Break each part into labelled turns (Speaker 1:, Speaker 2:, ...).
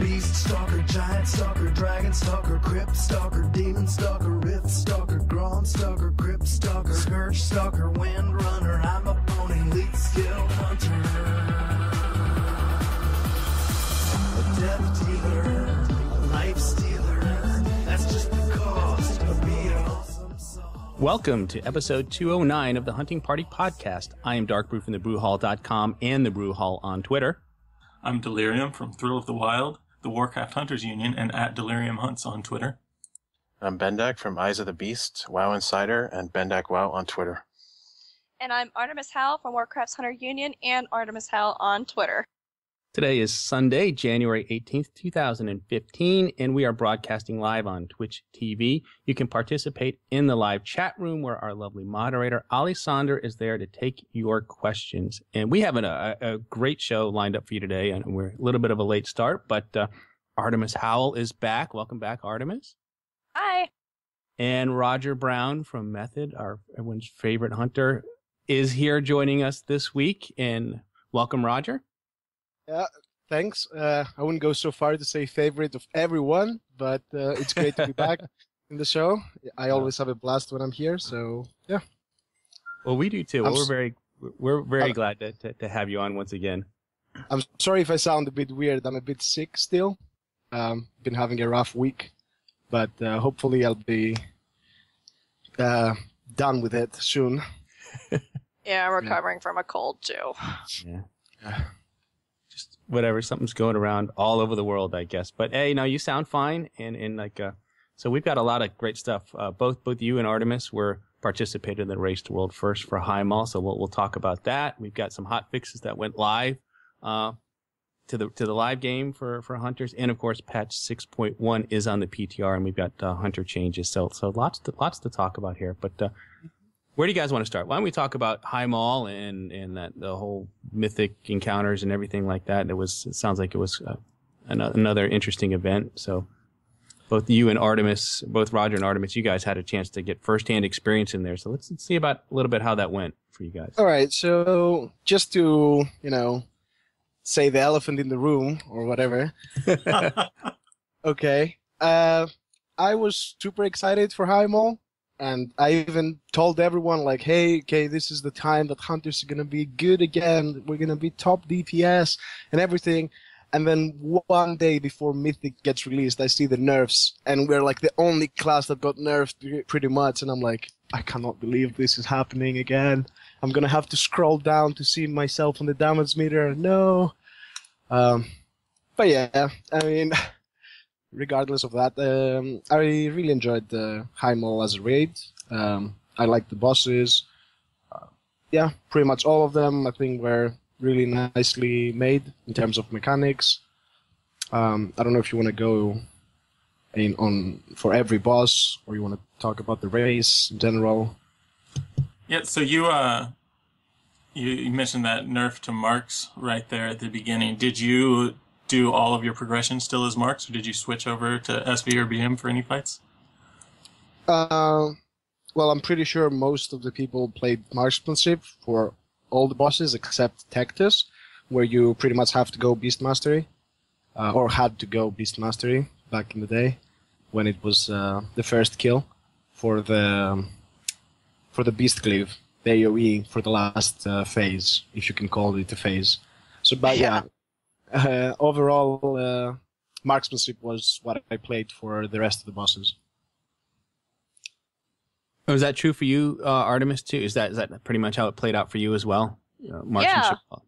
Speaker 1: Beast Stalker, Giant Stalker, Dragon Stalker, Crypt Stalker, Demon Stalker, Rift Stalker, Grom Stalker, Crypt Stalker, Scourge Stalker, Wind Runner, I'm a pony, elite skill hunter. A death dealer, a life stealer, that's just the cost of being awesome sauce.
Speaker 2: Welcome to episode 209 of the Hunting Party Podcast. I am Darkbrew from thebrewhall.com and the Brew Hall on Twitter.
Speaker 3: I'm Delirium from Thrill of the Wild, the Warcraft Hunters Union, and at Delirium Hunts on Twitter.
Speaker 4: I'm Bendak from Eyes of the Beast, WoW Insider, and Bendak WoW on Twitter.
Speaker 5: And I'm Artemishowl from Warcraft's Hunter Union and Artemishowl on Twitter.
Speaker 2: Today is Sunday, January 18th, 2015, and we are broadcasting live on Twitch TV. You can participate in the live chat room where our lovely moderator, Ali Sonder, is there to take your questions. And we have a great show lined up for you today, and we're a little bit of a late start, but Artemishowl is back. Welcome back, Artemis.
Speaker 5: Hi.
Speaker 2: And RogerBrown from Method, everyone's favorite hunter, is here joining us this week. And welcome, Roger.
Speaker 6: Yeah, thanks. I wouldn't go so far to say favorite of everyone, but it's great to be back in the show. I always have a blast when I'm here, so yeah.
Speaker 2: Well, we do too. We're very glad to have you on once again.
Speaker 6: I'm sorry if I sound a bit weird. I'm a bit sick still. Been having a rough week, but hopefully I'll be done with it soon.
Speaker 5: Yeah, I'm recovering from a cold too.
Speaker 2: Yeah. Whatever, something's going around all over the world, I guess. But hey, you sound fine, and so we've got a lot of great stuff. Both you and Artemis were participated in the Race to World First for Highmaul, so we'll talk about that. We've got some hot fixes that went live to the live game for hunters, and of course, patch 6.1 is on the PTR, and we've got hunter changes. So lots to talk about here, but. Where do you guys want to start? Why don't we talk about Highmaul and that the whole mythic encounters and everything like that? It sounds like it was another interesting event. So both you and Artemis, both Roger and Artemis, you guys had a chance to get firsthand experience in there. So let's see about a little bit how that went for you guys.
Speaker 6: All right. So just to say the elephant in the room or whatever. Okay. I was super excited for Highmaul. And I even told everyone, like, hey, okay, this is the time that hunters are going to be good again. We're going to be top DPS and everything. And then one day before Mythic gets released, I see the nerfs. And we're like the only class that got nerfed pretty much. And I'm like, I cannot believe this is happening again. I'm going to have to scroll down to see myself on the damage meter. No. But yeah, I mean... Regardless of that, I really enjoyed the Highmaul as a raid. I liked the bosses. Yeah, pretty much all of them I think were really nicely made in terms of mechanics. I don't know if you want to go on for every boss or you want to talk about the race in general.
Speaker 3: Yeah, so you mentioned that nerf to marks right there at the beginning. Did you do all of your progression still as marks, or did you switch over to SV or BM for any fights?
Speaker 6: Well, I'm pretty sure most of the people played marksmanship for all the bosses except Tectus, where you pretty much have to go Beast Mastery, or had to go Beast Mastery back in the day, when it was the first kill for the Beast Cleave, the AoE for the last phase, if you can call it a phase. So, but yeah. Overall, marksmanship was what I played for the rest of the bosses.
Speaker 2: Oh, is that true for you, Artemis, too? Is that pretty much how it played out for you as well? Marksmanship?
Speaker 5: Yeah.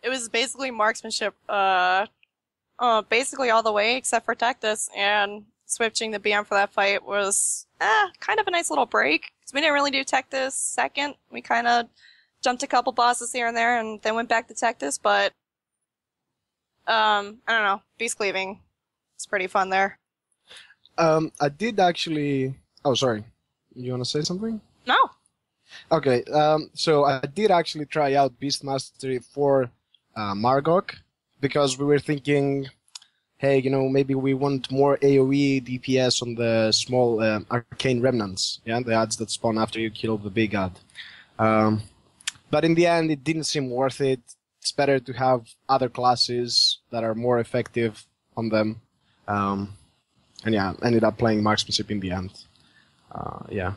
Speaker 5: It was basically marksmanship, basically all the way except for Tectus, and switching the BM for that fight was kind of a nice little break. Because we didn't really do Tectus second. We kind of jumped a couple bosses here and there and then went back to Tectus, but I don't know. Beast cleaving. It's pretty fun there.
Speaker 6: I did actually... Oh, sorry. You want to say something?
Speaker 5: No.
Speaker 6: Okay. So I did actually try out Beast Mastery for Margok because we were thinking, hey, maybe we want more AoE DPS on the small arcane remnants. Yeah, the ads that spawn after you kill the big ad. But in the end, it didn't seem worth it. It's better to have other classes that are more effective on them. And yeah, ended up playing marksmanship in the end. Yeah.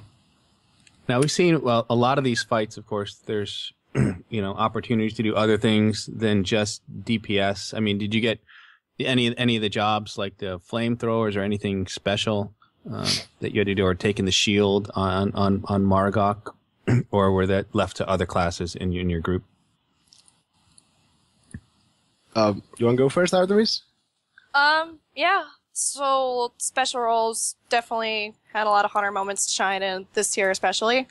Speaker 2: Now we've seen a lot of these fights. Of course, there's opportunities to do other things than just DPS. I mean, did you get any of the jobs like the flamethrowers or anything special that you had to do, or taking the shield on Margok, or were that left to other classes in your group?
Speaker 6: You want to go first, Artemis?
Speaker 5: Yeah. So special roles definitely had a lot of hunter moments to shine in this tier, especially.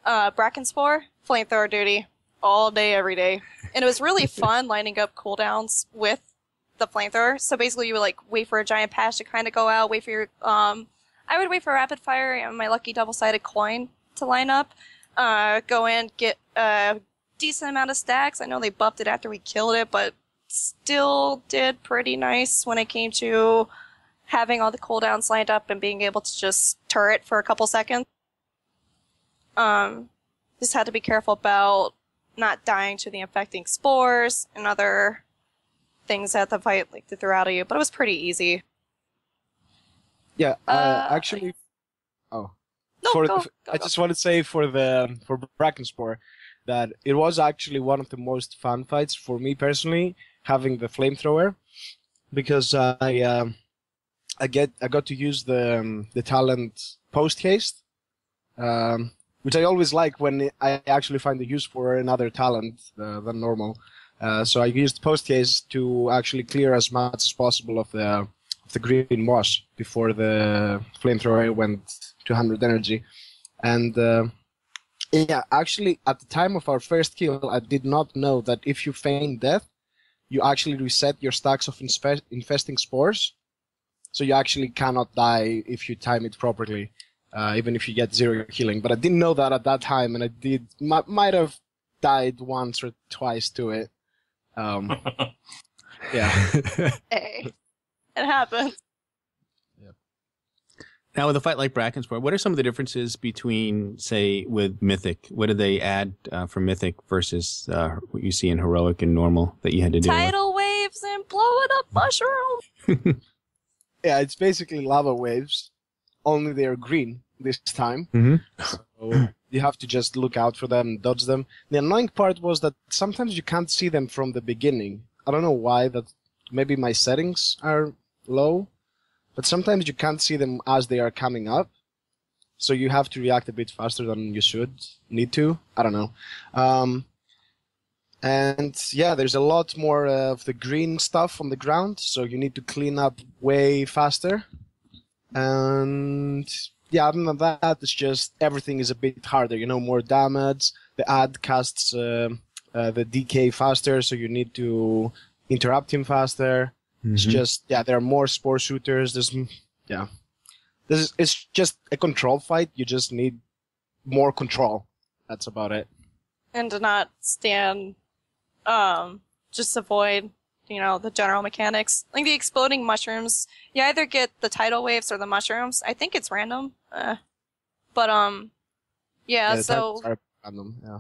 Speaker 5: Brackenspore, flamethrower duty, all day, every day, and it was really fun lining up cooldowns with the flamethrower. So basically, you would like wait for a giant patch to kind of go out, wait for your I would wait for rapid fire and my lucky double-sided coin to line up. Go in, get a decent amount of stacks. I know they buffed it after we killed it, but still did pretty nice when it came to having all the cooldowns lined up and being able to just turret for a couple seconds. Just had to be careful about not dying to the infecting spores and other things that the fight like to throw out at you, but it was pretty easy.
Speaker 6: Yeah, actually. Oh.
Speaker 5: No,
Speaker 6: I just want to say for Brackenspore that it was actually one of the most fun fights for me personally, having the flamethrower, because I got to use the talent post haste, which I always like when I actually find a use for another talent than normal. So I used post haste to actually clear as much as possible of the green moss before the flamethrower went to 100 energy. And yeah, actually at the time of our first kill, I did not know that if you feign death, you actually reset your stacks of infesting spores. So you actually cannot die if you time it properly, even if you get 0 healing. But I didn't know that at that time, and I might have died once or twice to it. Yeah.
Speaker 5: Hey, it happened.
Speaker 6: Yep.
Speaker 2: Now, with a fight like Brackenspore, what are some of the differences between, say, with Mythic? What did they add for Mythic versus what you see in Heroic and Normal that you had to deal with?
Speaker 5: Tidal waves and blowing up mushroom.
Speaker 6: Yeah, it's basically lava waves, only they're green this time.
Speaker 2: Mm-hmm.
Speaker 6: So you have to just look out for them and dodge them. The annoying part was that sometimes you can't see them from the beginning. I don't know why, that maybe my settings are low, but sometimes you can't see them as they are coming up. So you have to react a bit faster than you need to. I don't know. And yeah, there's a lot more of the green stuff on the ground, so you need to clean up way faster. And yeah, other than that, it's just everything is a bit harder. More damage. The ad casts the DK faster, so you need to interrupt him faster. Mm-hmm. It's just, yeah, there are more spore shooters. It's just a control fight. You just need more control. That's about it.
Speaker 5: And to not stand, just avoid, the general mechanics. Like the exploding mushrooms, you either get the tidal waves or the mushrooms. I think it's random. Yeah, so.
Speaker 6: Random, yeah.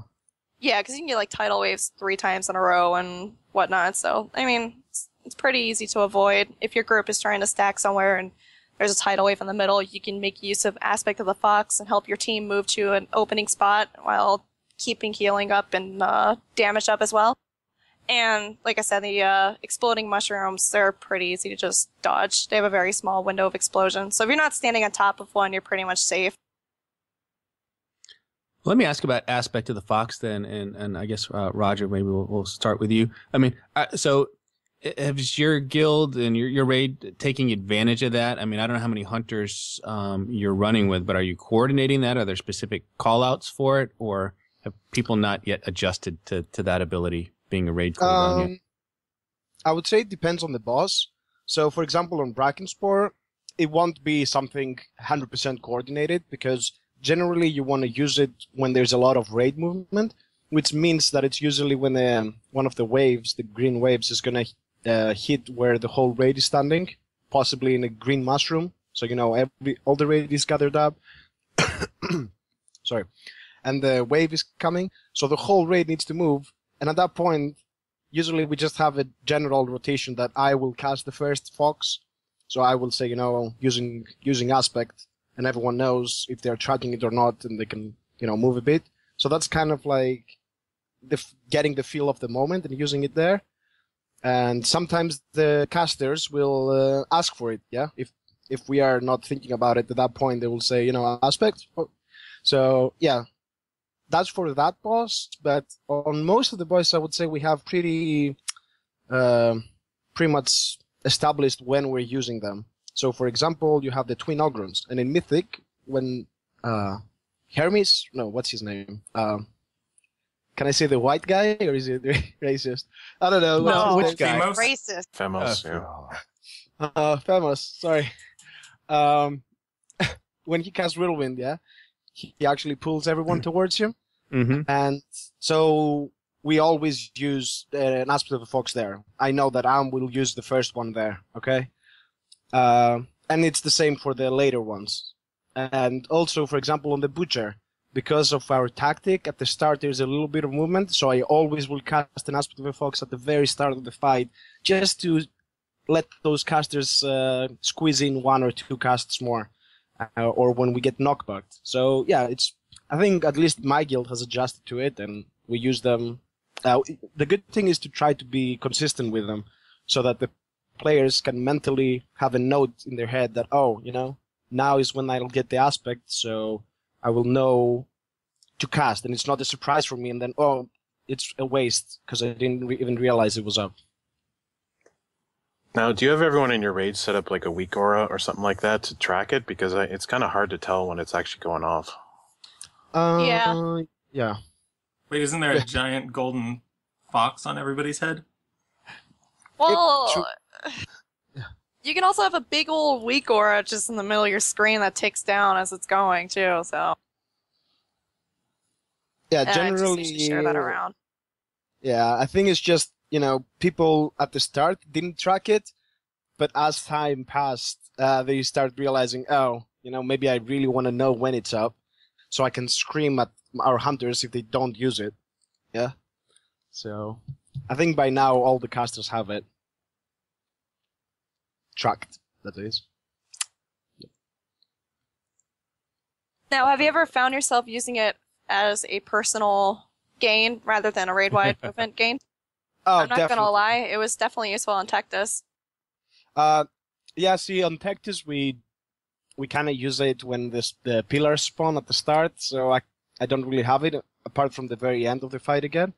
Speaker 5: Yeah, because you can get like tidal waves 3 times in a row and whatnot. So, I mean, it's pretty easy to avoid. If your group is trying to stack somewhere and there's a tidal wave in the middle, you can make use of Aspect of the Fox and help your team move to an opening spot while keeping healing up and damage up as well. And like I said, the exploding mushrooms, they're pretty easy to just dodge. They have a very small window of explosion. So if you're not standing on top of one, you're pretty much safe.
Speaker 2: Let me ask about Aspect of the Fox then, and I guess, Roger, maybe we'll start with you. I mean, so has your guild and your raid taking advantage of that? I mean, I don't know how many hunters you're running with, but are you coordinating that? Are there specific call-outs for it, or have people not yet adjusted to that ability, being a raid cooldown yet?
Speaker 6: I would say it depends on the boss. So, for example, on Brackenspore, it won't be something 100% coordinated, because generally you want to use it when there's a lot of raid movement, which means that it's usually when one of the waves, the green waves, is going to hit where the whole raid is standing, possibly in a green mushroom. So, all the raid is gathered up. Sorry. And the wave is coming, so the whole raid needs to move. And at that point, usually we just have a general rotation that I will cast the first fox. So I will say, using aspect, and everyone knows if they're tracking it or not, and they can, move a bit. So that's kind of like getting the feel of the moment and using it there. And sometimes the casters will ask for it, yeah? If we are not thinking about it at that point, they will say, aspect. So, yeah, that's for that boss. But on most of the bosses, I would say we have pretty much established when we're using them. So, for example, you have the twin ogrons. And in Mythic, when Hermes, no, what's his name? Can I say the white guy, or is it racist? I don't know.
Speaker 2: No, which guy?
Speaker 3: Famous?
Speaker 5: Racist.
Speaker 4: Femos, yeah.
Speaker 6: Famous, sorry. When he casts Whirlwind, yeah, he actually pulls everyone towards him.
Speaker 2: Mm-hmm.
Speaker 6: And so we always use an aspect of a fox there. I know that will use the first one there, okay? And it's the same for the later ones. And also, for example, on the Butcher, because of our tactic, at the start there's a little bit of movement, so I always will cast an aspect of a fox at the very start of the fight, just to let those casters squeeze in one or two casts more, or when we get knockbacked. So yeah, I think at least my guild has adjusted to it, and we use them. The good thing is to try to be consistent with them, so that the players can mentally have a note in their head that, now is when I'll get the aspect, so I will know to cast, and it's not a surprise for me, and then, it's a waste, because I didn't even realize it was up.
Speaker 4: Now, do you have everyone in your raid set up like a weak aura or something like that to track it? Because it's kind of hard to tell when it's actually going off.
Speaker 5: Yeah.
Speaker 6: Yeah.
Speaker 3: Wait, isn't there a giant golden fox on everybody's head?
Speaker 5: Well, you can also have a big old weak aura just in the middle of your screen that ticks down as it's going, too, so.
Speaker 6: Yeah,
Speaker 5: I
Speaker 6: generally.
Speaker 5: just need to share that around.
Speaker 6: Yeah, I think it's just, people at the start didn't track it, but as time passed, they start realizing, maybe I really want to know when it's up, so I can scream at our hunters if they don't use it. Yeah? So, I think by now all the casters have it. Tracked, that is.
Speaker 5: Now, have you ever found yourself using it as a personal gain rather than a raid-wide movement gain?
Speaker 6: Oh,
Speaker 5: I'm not gonna lie, it was definitely useful on Tectus.
Speaker 6: Yeah, see, on Tectus we kind of use it when the pillars spawn at the start, so I don't really have it, apart from the very end of the fight again.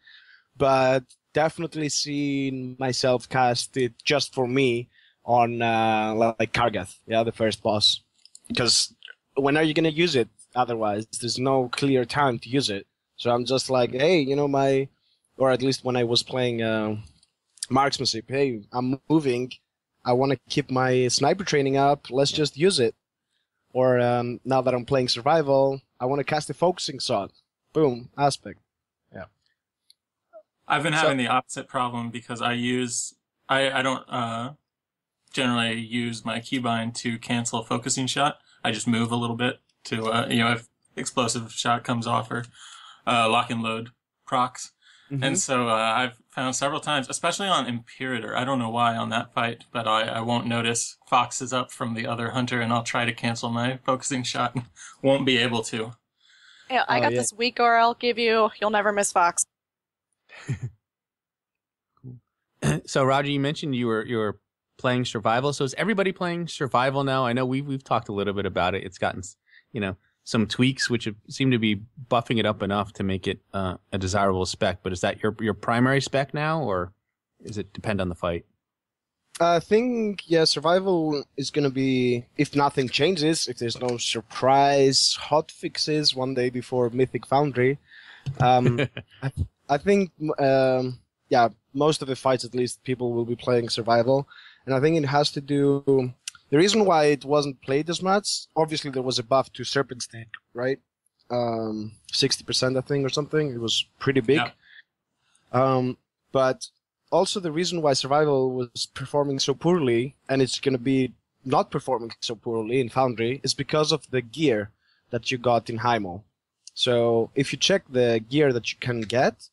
Speaker 6: But definitely seen myself cast it just for me on like Kargath, yeah, the first boss. Because when are you going to use it otherwise? There's no clear time to use it. So I'm just like, hey, or at least when I was playing marksmanship, hey, I'm moving, I want to keep my sniper training up, let's just use it. Or now that I'm playing survival, I want to cast a focusing shot. Boom, aspect. Yeah.
Speaker 3: I've been having the opposite problem because I don't generally use my keybind to cancel a focusing shot. I just move a little bit to, if explosive shot comes off or lock and load procs. Mm-hmm. And so I've found several times, especially on Imperator, I don't know why on that fight, but I won't notice Fox is up from the other hunter, and I'll try to cancel my focusing shot and won't be able to.
Speaker 5: Yeah, I got this weak aura I'll give you. You'll never miss Fox.
Speaker 2: So, Roger, you mentioned you were playing survival. So is everybody playing survival now? I know we've talked a little bit about it. It's gotten, some tweaks which seem to be buffing it up enough to make it a desirable spec. But is that your primary spec now, or does it depend on the fight?
Speaker 6: I think, survival is going to be, if nothing changes, if there's no surprise hot fixes one day before Mythic Foundry, I think, most of the fights, at least, people will be playing survival. And I think it has to do... The reason why it wasn't played as much, obviously there was a buff to Serpent Stick, right? 60%, I think, or something. It was pretty big. Yeah. But also the reason why survival was performing so poorly, and it's going to be not performing so poorly in Foundry, is because of the gear that you got in Highmaul. So if you check the gear that you can get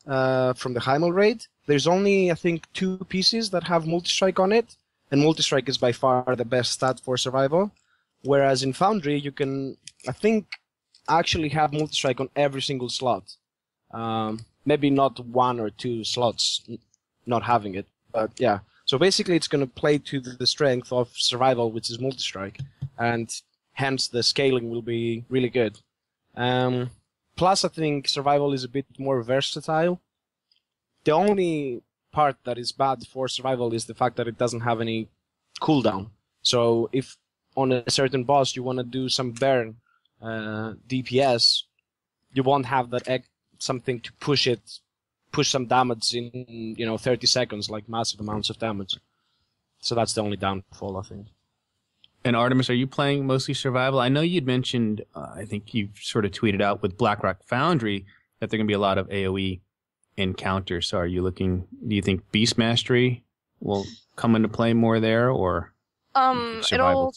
Speaker 6: from the Highmaul raid, there's only, I think, 2 pieces that have multi-strike on it, and multi-strike is by far the best stat for survival. Whereas in Foundry, you can, I think, actually have multi-strike on every single slot. Maybe not 1 or 2 slots not having it, but yeah. So basically, it's going to play to the strength of survival, which is multi-strike, and hence the scaling will be really good. Plus, I think survival is a bit more versatile. The only part that is bad for survival is the fact that it doesn't have any cooldown. So if on a certain boss you want to do some burn DPS, you won't have that something to push some damage in 30 seconds, like massive amounts of damage. So that's the only downfall, I think.
Speaker 2: And Artemis, are you playing mostly survival? I know you'd mentioned, I think you sort of tweeted out with Blackrock Foundry that there are going to be a lot of AoE encounters. So are you do you think Beast Mastery will come into play more there, or
Speaker 5: it'll,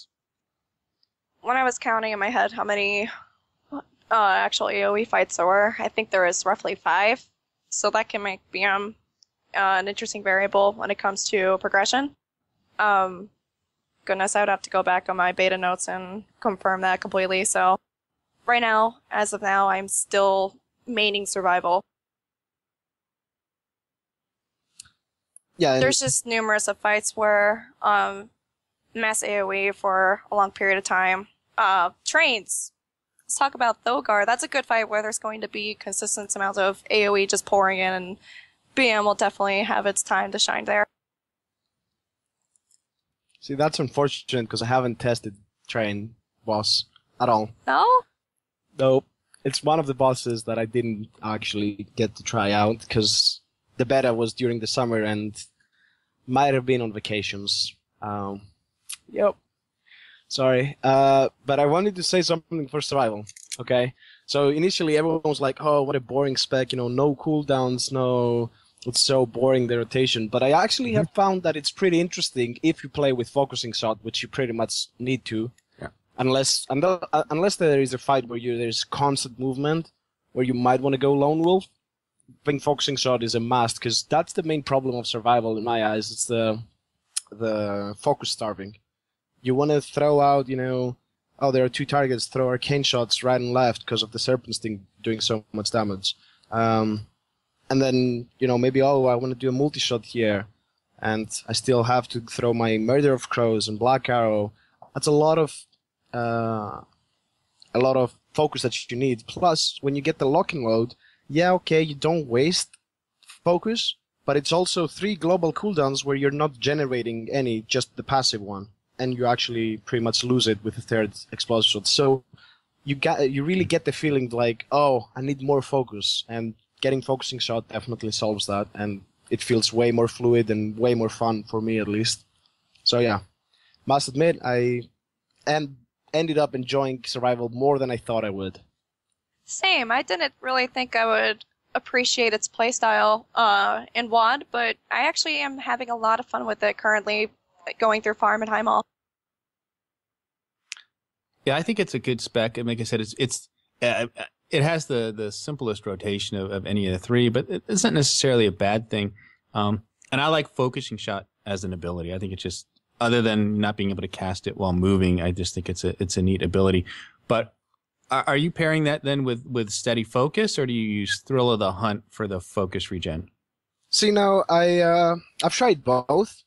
Speaker 5: when I was counting in my head how many actual AoE fights there were, I think there is roughly 5. So that can make BM an interesting variable when it comes to progression. Goodness, I would have to go back on my beta notes and confirm that completely. So right now, as of now, I'm still maining survival.
Speaker 6: Yeah,
Speaker 5: there's just numerous of fights where mass AoE for a long period of time. Trains. Let's talk about Thogar. That's a good fight where there's going to be consistent amounts of AoE just pouring in, and BM will definitely have its time to shine there.
Speaker 6: See, that's unfortunate because I haven't tested Train boss at all.
Speaker 5: No?
Speaker 6: Nope. It's one of the bosses that I didn't actually get to try out because the beta was during the summer and might have been on vacations. Yep. Sorry. But I wanted to say something for survival. Okay? So initially everyone was like, oh, what a boring spec, no cooldowns, no... It's so boring, the rotation. But I actually have found that it's pretty interesting if you play with focusing shot, which you pretty much need to.
Speaker 2: Yeah.
Speaker 6: Unless there is a fight where there's constant movement, where you might want to go lone wolf. I think focusing shot is a must, because that's the main problem of survival in my eyes. It's the focus starving. You want to throw out, oh, there are 2 targets, throw arcane shots right and left because of the serpent sting doing so much damage. And then, maybe, oh, I want to do a multi-shot here, and I still have to throw my Murder of Crows and Black Arrow. That's a lot of focus that you need. Plus, when you get the locking load, yeah, okay, you don't waste focus, but it's also 3 global cooldowns where you're not generating any, just the passive one, and you actually pretty much lose it with the 3rd explosive shot. So you really get the feeling like, oh, I need more focus, and getting focusing shot definitely solves that, and it feels way more fluid and way more fun for me, at least. So yeah, must admit, I ended up enjoying survival more than I thought I would.
Speaker 5: Same. I didn't really think I would appreciate its playstyle in WoD, but I actually am having a lot of fun with it currently, going through farm and Highmaul.
Speaker 2: Yeah, I think it's a good spec, and like I said, it has the simplest rotation of any of the 3, but it's not necessarily a bad thing. And I like focusing shot as an ability. I think it's just, other than not being able to cast it while moving, I just think it's a neat ability. But are you pairing that then with steady focus, or do you use Thrill of the Hunt for the focus regen?
Speaker 6: See, now I've tried both.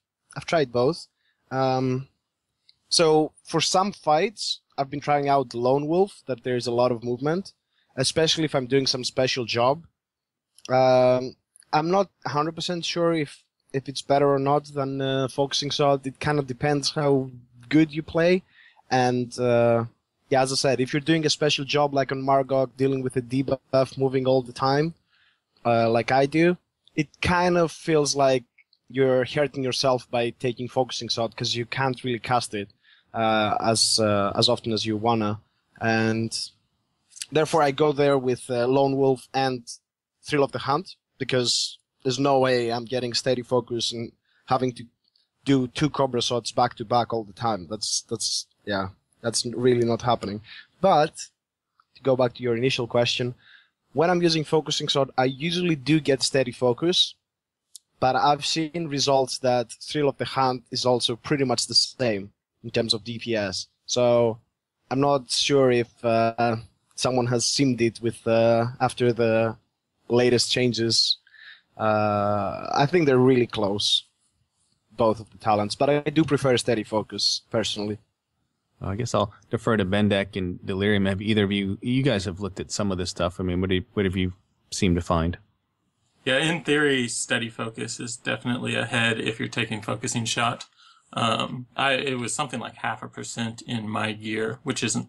Speaker 6: So for some fights, I've been trying out Lone Wolf, that there's a lot of movement, especially if I'm doing some special job. I'm not 100% sure if it's better or not than focusing shot. It kind of depends how good you play. And yeah, as I said, if you're doing a special job like on Margok, dealing with a debuff, moving all the time, like I do, it kind of feels like you're hurting yourself by taking focusing shot because you can't really cast it as often as you wanna. And therefore, I go there with Lone Wolf and Thrill of the Hunt, because there's no way I'm getting steady focus and having to do 2 Cobra shots back to back all the time. That's really not happening. But to go back to your initial question, when I'm using focusing shot, I usually do get steady focus. but I've seen results that Thrill of the Hunt is also pretty much the same in terms of DPS. So I'm not sure if someone has simmed it with after the latest changes. I think they're really close, both of the talents, but I do prefer Steady Focus personally.
Speaker 2: Well, I guess I'll defer to Bendak and Delirium. Have either of you guys have looked at some of this stuff? I mean, what have you seemed to find?
Speaker 3: Yeah, in theory, Steady Focus is definitely ahead if you're taking Focusing Shot. It was something like 0.5% in my gear, which isn't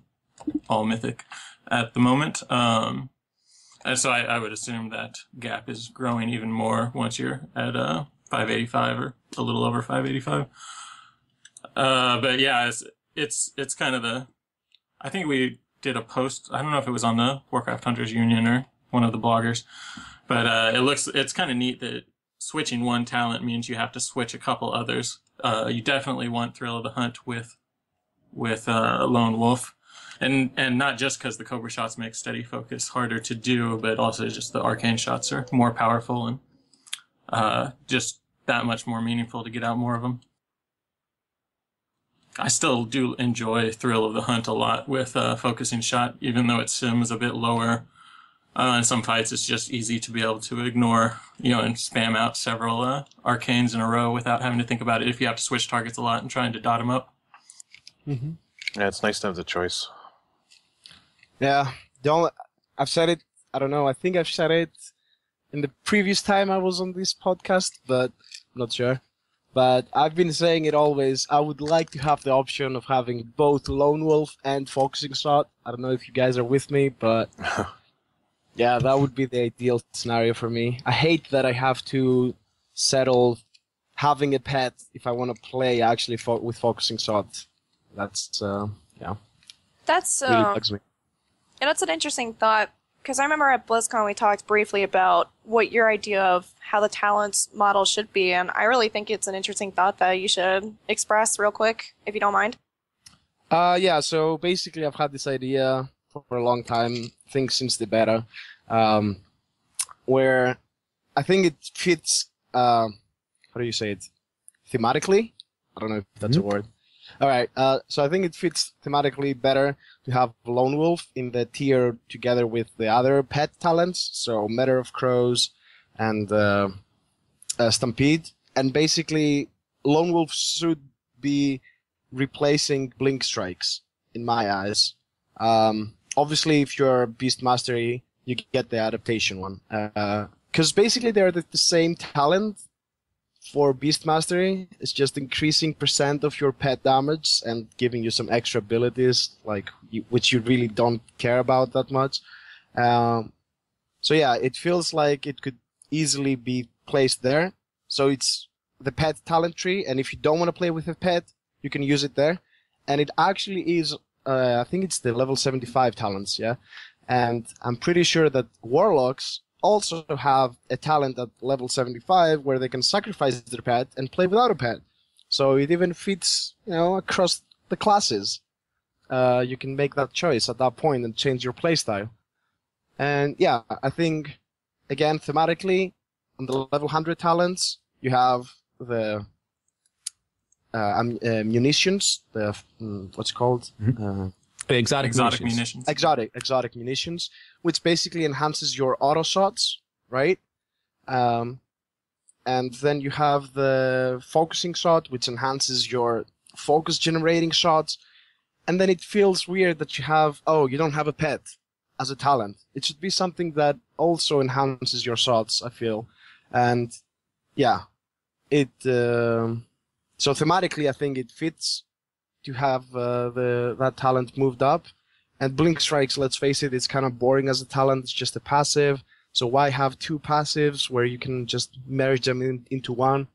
Speaker 3: all mythic at the moment. And so I would assume that gap is growing even more once you're at 585 or a little over 585. But yeah, it's kind of I think we did a post. I don't know if it was on the Warcraft Hunters Union or one of the bloggers, but it's kind of neat that switching one talent means you have to switch a couple others. You definitely want Thrill of the Hunt with Lone Wolf, and not just because the Cobra shots make Steady Focus harder to do, but also just the arcane shots are more powerful and just that much more meaningful to get out more of them. I still do enjoy Thrill of the Hunt a lot with Focusing Shot, even though its sim is a bit lower. In some fights, it's just easy to be able to ignore, and spam out several arcanes in a row without having to think about it if you have to switch targets a lot and trying to dot them up.
Speaker 6: Mm-hmm.
Speaker 4: Yeah, it's nice to have the choice.
Speaker 6: Yeah, I've said it, I don't know, I think I've said it in the previous time I was on this podcast, but I'm not sure. But I've been saying it always, I would like to have the option of having both Lone Wolf and Focusing Shot. I don't know if you guys are with me, but yeah, that would be the ideal scenario for me. I hate that I have to settle having a pet if I want to play actually with Focusing Shot. That's, yeah.
Speaker 5: That's,
Speaker 6: really bugs me.
Speaker 5: And that's an interesting thought, because I remember at BlizzCon we talked briefly about what your idea of how the talents model should be, and I really think it's an interesting thought that you should express real quick, if you don't mind.
Speaker 6: Yeah, so basically I've had this idea for a long time, I think since the beta, where I think it fits, how do you say it, thematically? I don't know if that's a word. Alright, so I think it fits thematically better to have Lone Wolf in the tier together with the other pet talents, so Matter of Crows and Stampede. And basically, Lone Wolf should be replacing Blink Strikes, in my eyes. Obviously, if you're Beast Mastery, you get the adaptation one. Because basically they're the same talent for Beast Mastery. It's just increasing % of your pet damage and giving you some extra abilities, which you really don't care about that much. So yeah, it feels like it could easily be placed there. So it's the pet talent tree, and if you don't want to play with a pet, you can use it there. And it actually is, I think it's the level 75 talents, yeah? And I'm pretty sure that Warlocks also have a talent at level 75 where they can sacrifice their pet and play without a pet. So it even fits, across the classes. You can make that choice at that point and change your playstyle. And yeah, I think, again, thematically, on the level 100 talents, you have the munitions, the, what's it called?
Speaker 2: Exotic
Speaker 3: munitions.
Speaker 6: Exotic munitions, which basically enhances your auto shots, right? And then you have the focusing shot, which enhances your focus generating shots. And then it feels weird that you don't have a pet as a talent. It should be something that also enhances your shots, I feel. And yeah, so thematically, I think it fits to have that talent moved up. And Blink Strikes, let's face it, it's kind of boring as a talent. It's just a passive. So why have two passives where you can just merge them into one?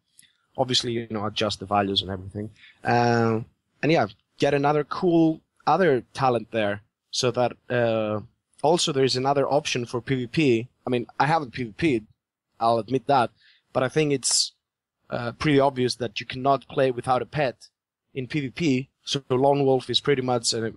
Speaker 6: Obviously, adjust the values and everything. And yeah, get another cool other talent there. So that also there's another option for PvP. I mean, I haven't PvP'd, I'll admit that. But I think it's pretty obvious that you cannot play without a pet in PvP. So Lone Wolf is pretty much a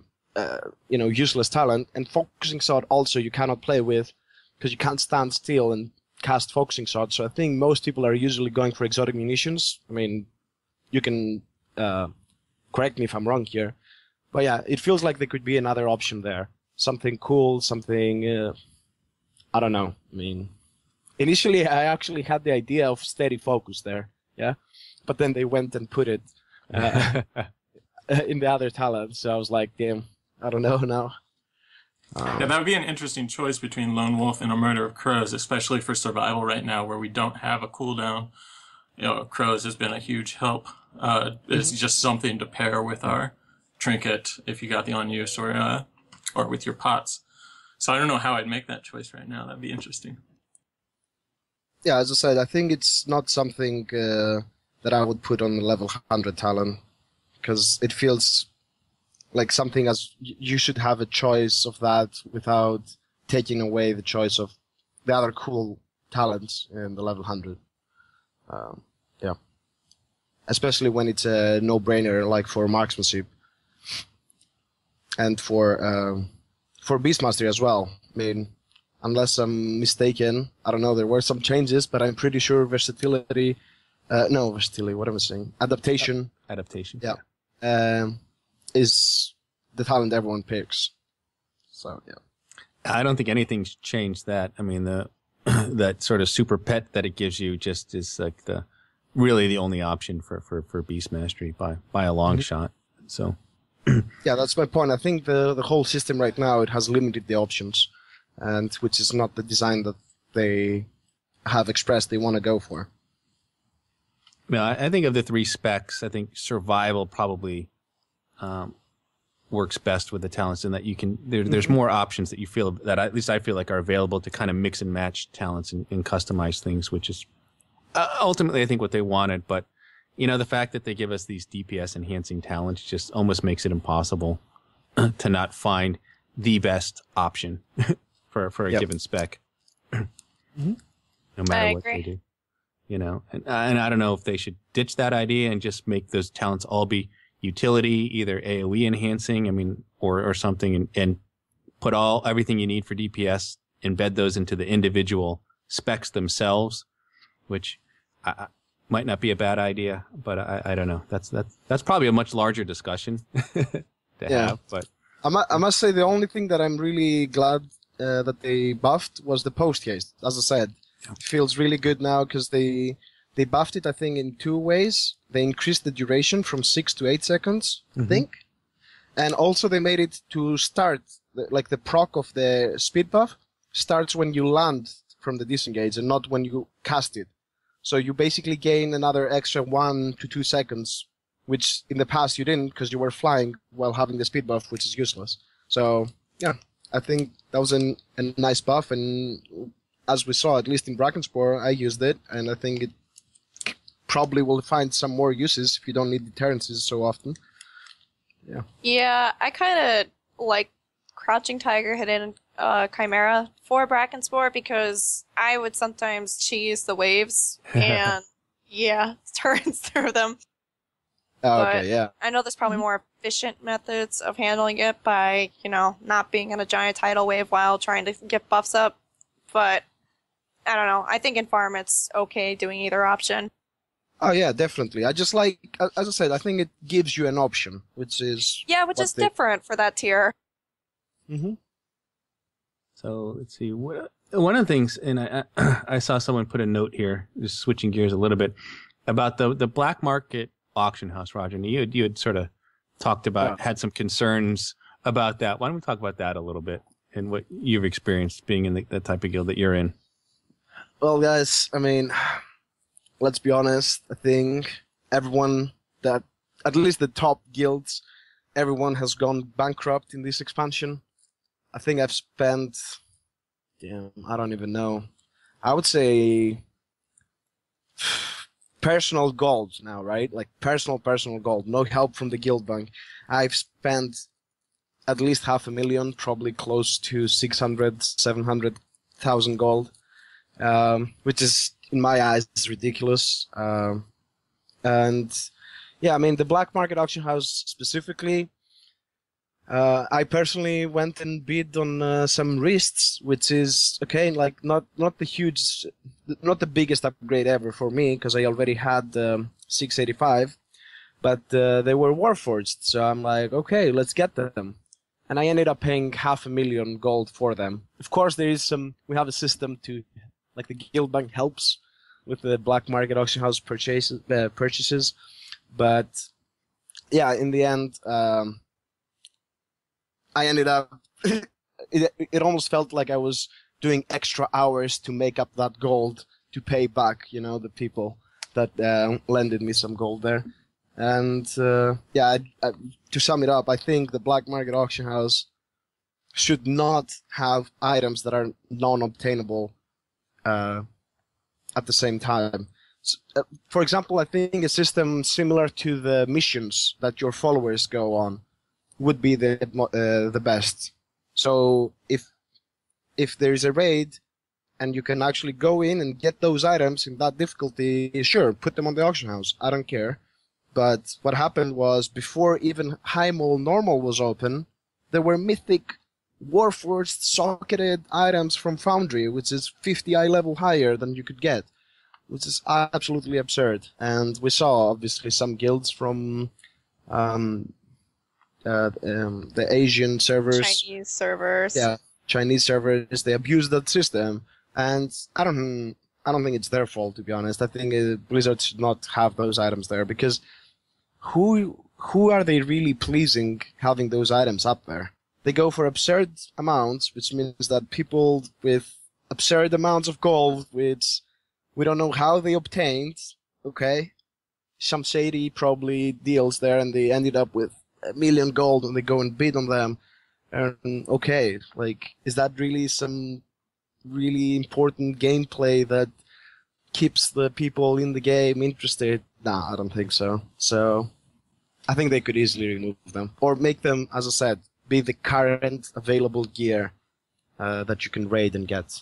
Speaker 6: useless talent, and Focusing Shot also you cannot play with because you can't stand still and cast focusing shots. So I think most people are usually going for exotic munitions. I mean, you can correct me if I'm wrong here, but yeah, it feels like there could be another option there. Something cool, something I don't know. I mean, initially I actually had the idea of steady focus there, yeah, but then they went and put it in the other talent. So I was like, damn, I don't know now.
Speaker 3: Yeah, that would be an interesting choice between Lone Wolf and a Murder of Crows, especially for survival right now where we don't have a cooldown. You know, Crows has been a huge help. It's just something to pair with our trinket if you got the on use or with your pots. So I don't know how I'd make that choice right now. That'd be interesting.
Speaker 6: Yeah, as I said, I think it's not something that I would put on the level 100 talent, because it feels like something as you should have a choice of that without taking away the choice of the other cool talents in the level 100. Yeah. Especially when it's a no-brainer, like for marksmanship. And for Beastmaster as well. I mean, unless I'm mistaken, I don't know, there were some changes, but I'm pretty sure versatility, what am I saying? Adaptation.
Speaker 2: Adaptation.
Speaker 6: Yeah. Is the talent everyone picks. So, yeah.
Speaker 2: I don't think anything's changed that. I mean, that sort of super pet that it gives you just is like really the only option for Beast Mastery by a long shot. So.
Speaker 6: Yeah, that's my point. I think the whole system right now, it has limited the options, and which is not the design that they have expressed they want to go for.
Speaker 2: Yeah, I think of the three specs, I think survival probably works best with the talents in that you can there's more options that you feel that at least I feel like are available to kind of mix and match talents and customize things, which is ultimately I think what they wanted. But you know, the fact that they give us these DPS enhancing talents just almost makes it impossible to not find the best option for a given spec, no matter what they do. You know, and I don't know if they should ditch that idea and just make those talents all be utility, either AoE enhancing, I mean, or something, and put everything you need for DPS, embed those into the individual specs themselves, which might not be a bad idea, but I don't know. That's probably a much larger discussion to have. But
Speaker 6: I must say the only thing that I'm really glad that they buffed was the post haste. As I said, it feels really good now because they buffed it, I think, in two ways. They increased the duration from 6 to 8 seconds, I think. And also they made it to start, like the proc of the speed buff starts when you land from the disengage and not when you cast it. So you basically gain another extra 1 to 2 seconds, which in the past you didn't because you were flying while having the speed buff, which is useless. So, yeah, I think that was a nice buff. And as we saw, at least in Brackenspore, I used it, and I think it probably will find some more uses if you don't need deterrences so often. Yeah. Yeah,
Speaker 5: I kind of like Crouching Tiger, Hidden Chimera for Brackenspore because I would sometimes cheese the waves and, turns through them.
Speaker 6: Okay, yeah.
Speaker 5: I know there's probably more efficient methods of handling it by, not being in a giant tidal wave while trying to get buffs up. But, I don't know. I think in farm it's okay doing either option.
Speaker 6: Oh, yeah, definitely. I just like, as I said, I think it gives you an option, which is...
Speaker 5: Yeah, which is different for that tier.
Speaker 6: Mm-hmm.
Speaker 2: So, let's see. One of the things, and I saw someone put a note here, just switching gears a little bit, about the black market auction house, Roger. And you had sort of talked about, had some concerns about that. Why don't we talk about that a little bit and what you've experienced being in the type of guild that you're in?
Speaker 6: Well, guys, I mean... Let's be honest, I think everyone that, at least the top guilds, everyone has gone bankrupt in this expansion. I think I've spent, I don't even know. I would say personal gold now, right? Like personal gold, no help from the guild bank. I've spent at least 500,000, probably close to 600, 700,000 gold, which is, in my eyes, it's ridiculous. And yeah, I mean, the black market auction house specifically, I personally went and bid on some wrists, which is okay, like not the biggest upgrade ever for me because I already had 685, but they were warforged, so I'm like, okay, let's get them, and I ended up paying 500,000 gold for them. Of course, we have a system to, like the guild bank helps with the black market auction house purchases, but yeah, in the end. I ended up, it almost felt like I was doing extra hours to make up that gold to pay back, the people that lended me some gold there. And to sum it up, I think the black market auction house should not have items that are non-obtainable at the same time. So, for example, I think a system similar to the missions that your followers go on would be the best. So if there is a raid and you can actually go in and get those items in that difficulty, sure, put them on the auction house. I don't care. But what happened was before even Highmaul normal was open, there were mythic warforged socketed items from Foundry, which is 50 eye level higher than you could get, which is absolutely absurd. And we saw obviously some guilds from the Asian servers,
Speaker 5: Chinese servers.
Speaker 6: Yeah, Chinese servers. They abuse that system, and I don't think it's their fault, to be honest. I think Blizzard should not have those items there because who are they really pleasing having those items up there? They go for absurd amounts, which means that people with absurd amounts of gold, which we don't know how they obtained. Okay, some shady probably deals there, and they ended up with 1 million gold and they go and bid on them. And okay, like, is that really some really important gameplay that keeps the people in the game interested? Nah, I don't think so. So I think they could easily remove them or make them, as I said, be the current available gear that you can raid and get.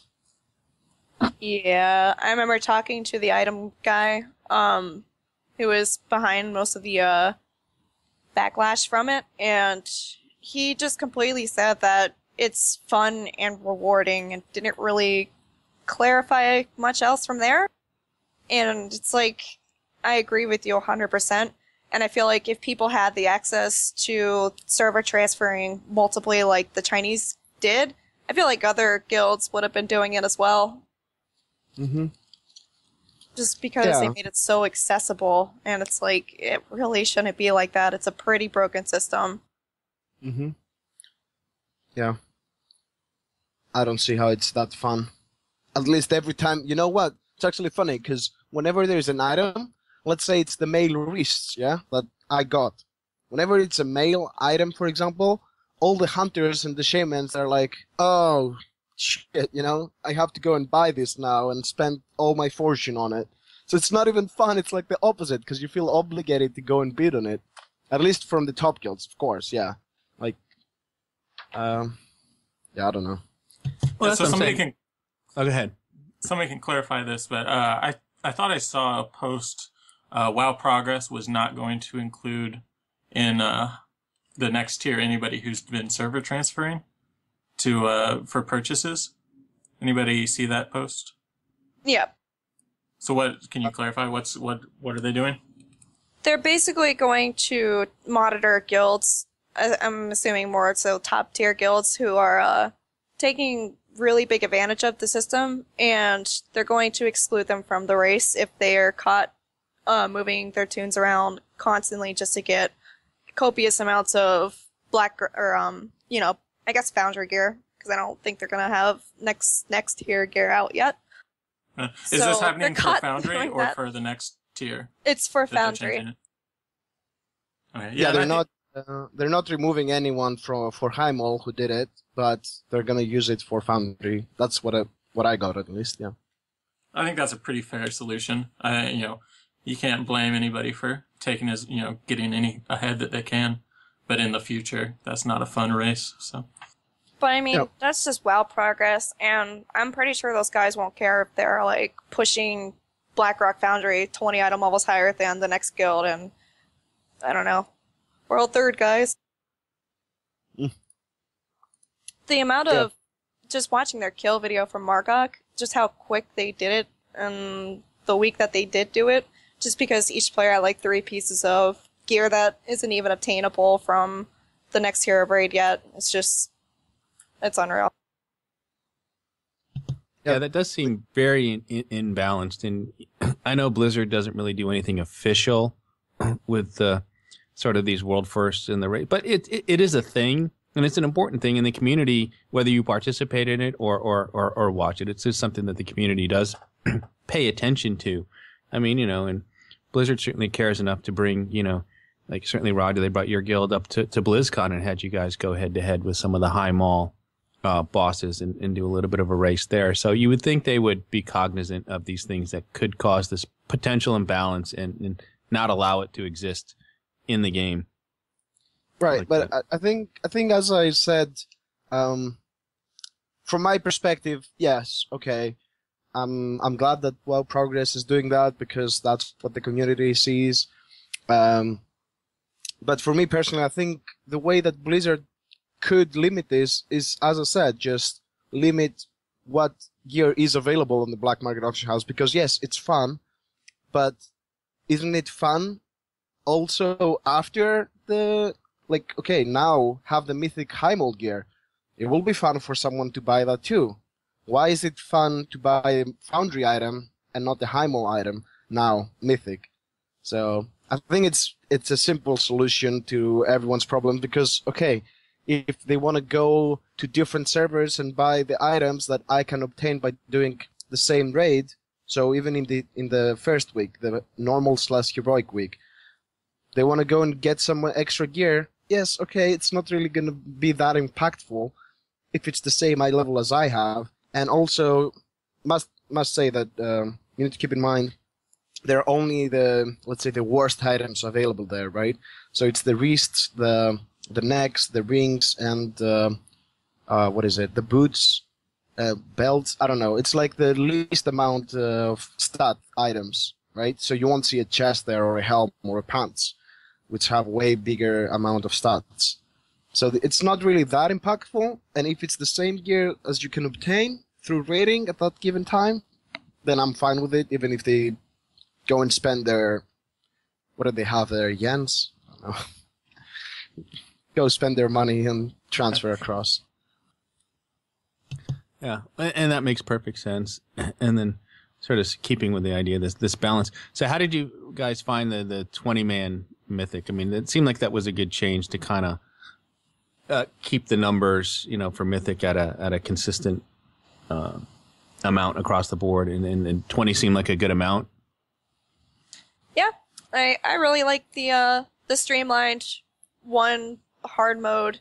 Speaker 5: Yeah, I remember talking to the item guy who was behind most of the backlash from it, and he just completely said that it's fun and rewarding and didn't really clarify much else from there. And it's like, I agree with you 100%, and I feel like if people had the access to server transferring multiply like the Chinese did, I feel like other guilds would have been doing it as well.
Speaker 6: Mm-hmm.
Speaker 5: Just because they made it so accessible, and it's like, it really shouldn't be like that. It's a pretty broken system.
Speaker 6: Mm-hmm. Yeah. I don't see how it's that fun. At least every time, you know what? It's actually funny, because whenever there's an item, let's say it's the male wrists, that I got. Whenever it's a male item, for example, all the hunters and the shamans are like, oh, shit, I have to go and buy this now and spend all my fortune on it. So it's not even fun, it's like the opposite, because you feel obligated to go and bid on it. At least from the top guilds, of course, yeah. Like, I don't know.
Speaker 3: Well, so somebody can...
Speaker 2: Oh, go ahead.
Speaker 3: Somebody can clarify this, but I thought I saw a post, WoW Progress was not going to include in the next tier anybody who's been server transferring to for purchases. Anybody see that post?
Speaker 5: Yep.
Speaker 3: So what can you clarify? What are they doing?
Speaker 5: They're basically going to monitor guilds. I'm assuming more so top tier guilds who are taking really big advantage of the system, and they're going to exclude them from the race if they are caught moving their tunes around constantly just to get copious amounts of I guess Foundry gear, because I don't think they're going to have next tier gear out yet.
Speaker 3: Is this happening for Foundry or for the next tier?
Speaker 5: It's for Foundry.
Speaker 3: Okay.
Speaker 6: Yeah, they're not removing anyone for Highmaul who did it, but they're going to use it for Foundry. That's what I got, at least, yeah.
Speaker 3: I think that's a pretty fair solution. You can't blame anybody for taking getting any ahead that they can. But in the future, that's not a fun race, so.
Speaker 5: But I mean, That's just WoW Progress, and I'm pretty sure those guys won't care if they're like pushing Blackrock Foundry 20 item levels higher than the next guild, and I don't know. World third, guys. The amount of just watching their kill video from Margok, just how quick they did it, and the week that they did do it, just because each player had like 3 pieces of gear that isn't even obtainable from the next hero raid yet. It's unreal.
Speaker 2: Yeah, that does seem very imbalanced, and I know Blizzard doesn't really do anything official with sort of these world firsts in the raid, but it is a thing. And it's an important thing in the community, whether you participate in it or watch it. It's just something that the community does pay attention to. I mean, and Blizzard certainly cares enough to bring, like certainly Roger, they brought your guild up to BlizzCon and had you guys go head to head with some of the Highmaul bosses and do a little bit of a race there. So you would think they would be cognizant of these things that could cause this potential imbalance and not allow it to exist in the game.
Speaker 6: Right,
Speaker 2: Like
Speaker 6: but
Speaker 2: that.
Speaker 6: I think as I said, from my perspective, yes, okay. I'm glad that WoW Progress is doing that because that's what the community sees. But for me personally, I think the way that Blizzard could limit this is, as I said, just limit what gear is available on the black market auction house. Because yes, it's fun, but isn't it fun also after the now have the mythic Highmaul gear? It will be fun for someone to buy that too. Why is it fun to buy a Foundry item and not the Highmaul item now, mythic? So I think it's a simple solution to everyone's problem because, okay, if they want to go to different servers and buy the items that I can obtain by doing the same raid, so even in the first week, the normal/heroic week, they want to go and get some extra gear. Yes, okay, it's not really going to be that impactful if it's the same eye level as I have. And also, must say that you need to keep in mind they're only the worst items available there, right? So it's the wrists, the necks, the rings, and the boots, belts. I don't know. It's like the least amount of stat items, right? So you won't see a chest there or a helm or a pants, which have way bigger amount of stats. So it's not really that impactful, and if it's the same gear as you can obtain through raiding at that given time, then I'm fine with it, even if they go and spend their... What do they have there? Yens? I don't know. Go spend their money and transfer across.
Speaker 2: Yeah, and that makes perfect sense. And then sort of keeping with the idea of this balance. So how did you guys find the 20-man mythic? I mean, it seemed like that was a good change to kind of keep the numbers, for mythic at a consistent amount across the board, and 20 seemed like a good amount.
Speaker 5: Yeah, I really like the streamlined one hard mode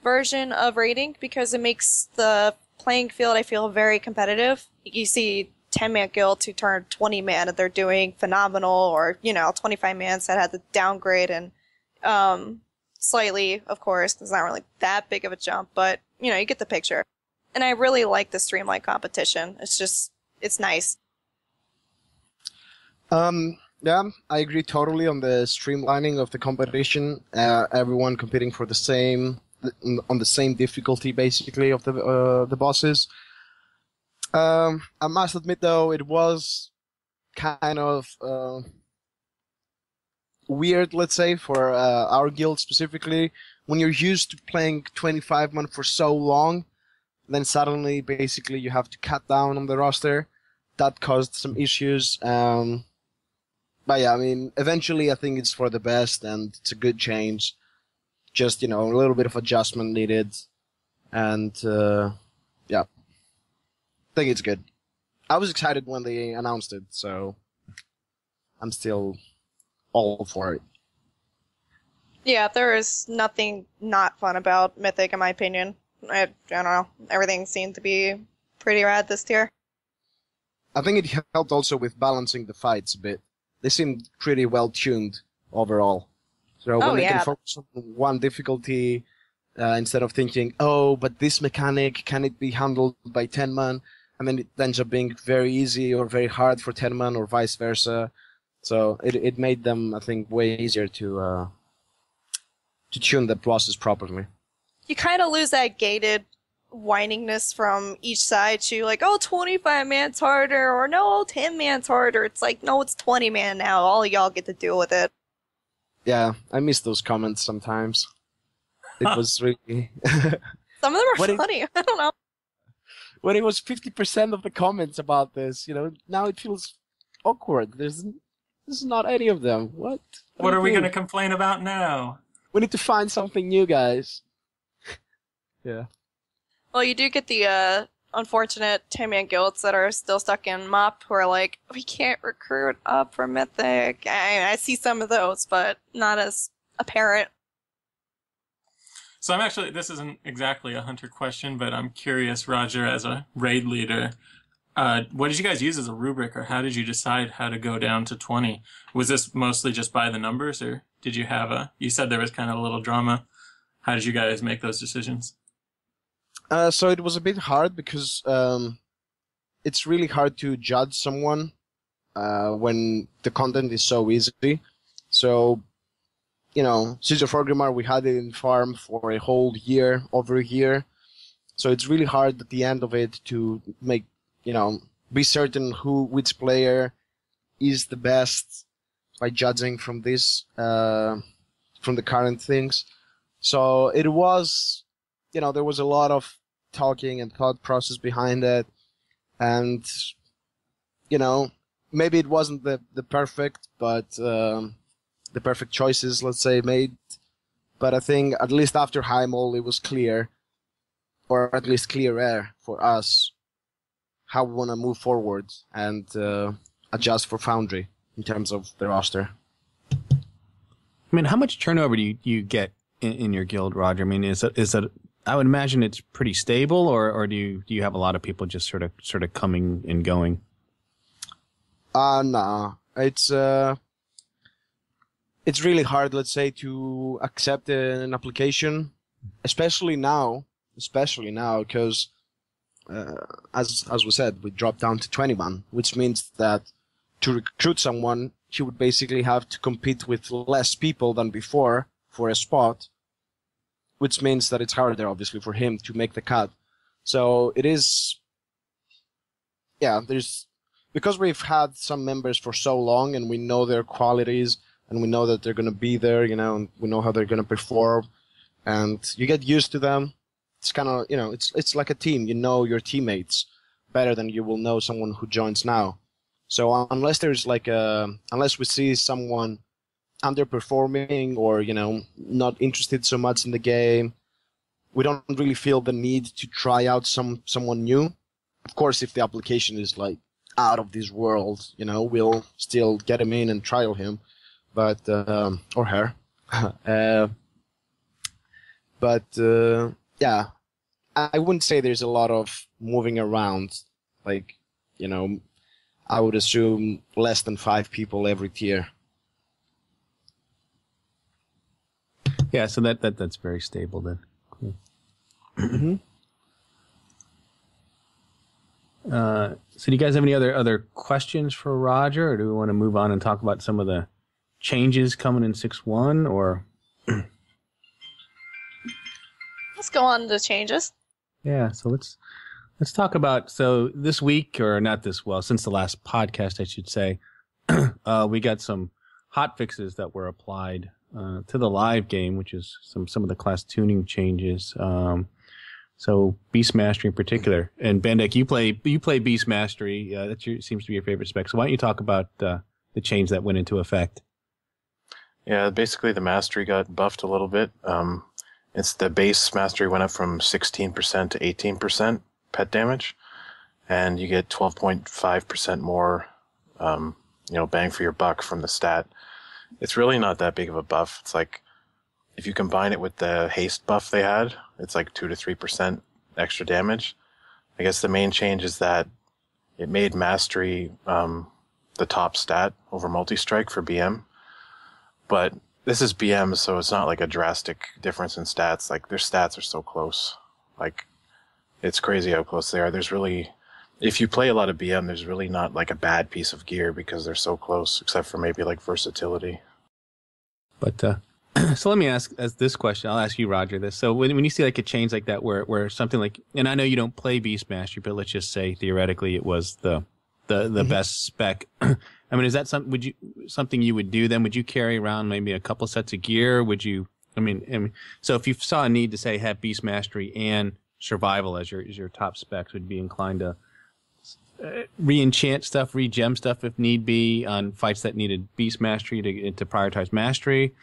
Speaker 5: version of raiding because it makes the playing field, I feel, very competitive. You see 10-man guilds who turn 20-man and they're doing phenomenal, or 25-mans that had to downgrade and slightly, of course, it's not really that big of a jump, but you get the picture. And I really like the streamlined competition. It's nice.
Speaker 6: Yeah, I agree totally on the streamlining of the competition. Everyone competing for on the same difficulty, basically, of the bosses. I must admit, though, it was kind of weird, let's say, for our guild specifically. When you're used to playing 25-man for so long, then suddenly, basically, you have to cut down on the roster. That caused some issues. But yeah, I mean, eventually I think it's for the best, and it's a good change. Just, a little bit of adjustment needed. And, yeah. I think it's good. I was excited when they announced it, so I'm still all for it.
Speaker 5: Yeah, there is nothing not fun about Mythic, in my opinion. I don't know. Everything seemed to be pretty rad this tier.
Speaker 6: I think it helped also with balancing the fights a bit. They seemed pretty well tuned overall. So when they can focus on one difficulty, instead of thinking, but this mechanic, can it be handled by 10-man? And then it ends up being very easy or very hard for 10-man or vice versa. So it made them, I think, way easier to tune the process properly.
Speaker 5: You kind of lose that gated whiningness from each side to like, oh, 25 man's harder, or no, 10 man's harder. It's like, no, it's 20 man now. All of y'all get to deal with it.
Speaker 6: Yeah, I miss those comments sometimes. It was really...
Speaker 5: Some of them are funny. I don't know.
Speaker 6: When it was 50% of the comments about this, now it feels awkward. There's not any of them. What?
Speaker 3: What are we going to complain about now?
Speaker 6: We need to find something new, guys. Yeah.
Speaker 5: Well, you do get the unfortunate 10-man guilds that are still stuck in MOP who are like, we can't recruit up for Mythic. I see some of those, but not as apparent.
Speaker 3: So this isn't exactly a Hunter question, but I'm curious, Roger, as a raid leader, what did you guys use as a rubric, or how did you decide how to go down to 20? Was this mostly just by the numbers, or did you have you said there was kind of a little drama. How did you guys make those decisions?
Speaker 6: So it was a bit hard because it's really hard to judge someone when the content is so easy. So, Siege of Orgrimmar, we had it in farm for a whole year, over a year. So it's really hard at the end of it to make, be certain which player is the best by judging from this, from the current things. So it was, there was a lot of talking and thought process behind it. And, maybe it wasn't the perfect, but the perfect choices, let's say, made. But I think at least after Highmaul, it was clear, or at least clearer for us, how we want to move forward and adjust for Foundry in terms of the roster.
Speaker 2: I mean, how much turnover do you get in your guild, Roger? I mean, is it? I would imagine it's pretty stable, or do you have a lot of people just sort of coming and going?
Speaker 6: No, it's really hard, let's say, to accept an application, especially now, because as we said, we dropped down to 21, which means that to recruit someone, he would basically have to compete with less people than before for a spot, which means that it's harder, obviously, for him to make the cut. So it is, because we've had some members for so long and we know their qualities and we know that they're going to be there, and we know how they're going to perform, and you get used to them. It's kind of, it's like a team. You know your teammates better than you will know someone who joins now. So unless there's unless we see someone underperforming or, not interested so much in the game, we don't really feel the need to try out someone new. Of course, if the application is out of this world, we'll still get him in and trial him, but, or her. Yeah, I wouldn't say there's a lot of moving around. I would assume less than 5 people every tier.
Speaker 2: Yeah, so that's very stable then. Cool.
Speaker 6: Mm-hmm.
Speaker 2: So do you guys have any other questions for Roger, or do we want to move on and talk about some of the changes coming in 6.1, or?
Speaker 5: Let's go on to changes.
Speaker 2: Yeah, so let's talk about, so this week, or not this, well, since the last podcast, I should say, we got some hot fixes that were applied to the live game, which is some of the class tuning changes. So Beast Mastery in particular, and Bendak, you play Beast Mastery. That seems to be your favorite spec. So why don't you talk about the change that went into effect?
Speaker 4: Yeah, basically the mastery got buffed a little bit. It's the base mastery went up from 16% to 18% pet damage, and you get 12.5% more, bang for your buck from the stat. It's really not that big of a buff. It's like, if you combine it with the haste buff they had, it's like 2 to 3% extra damage. I guess the main change is that it made mastery the top stat over multi-strike for BM. But this is BM, so it's not like a drastic difference in stats. Like, their stats are so close. Like, it's crazy how close they are. There's really, if you play a lot of BM, there's really not like a bad piece of gear because they're so close, except for maybe like versatility.
Speaker 2: But So let me ask as this question. I'll ask you, Roger, this. So when you see like a change like that, where something like, and I know you don't play Beastmaster, but let's just say theoretically it was the best spec. I mean, is that something you would do then? Would you carry around maybe a couple sets of gear? Would you? I mean, so if you saw a need to say have Beast Mastery and Survival as your top specs, would you be inclined to re-enchant stuff, re-gem stuff if need be on fights that needed Beast Mastery to prioritize Mastery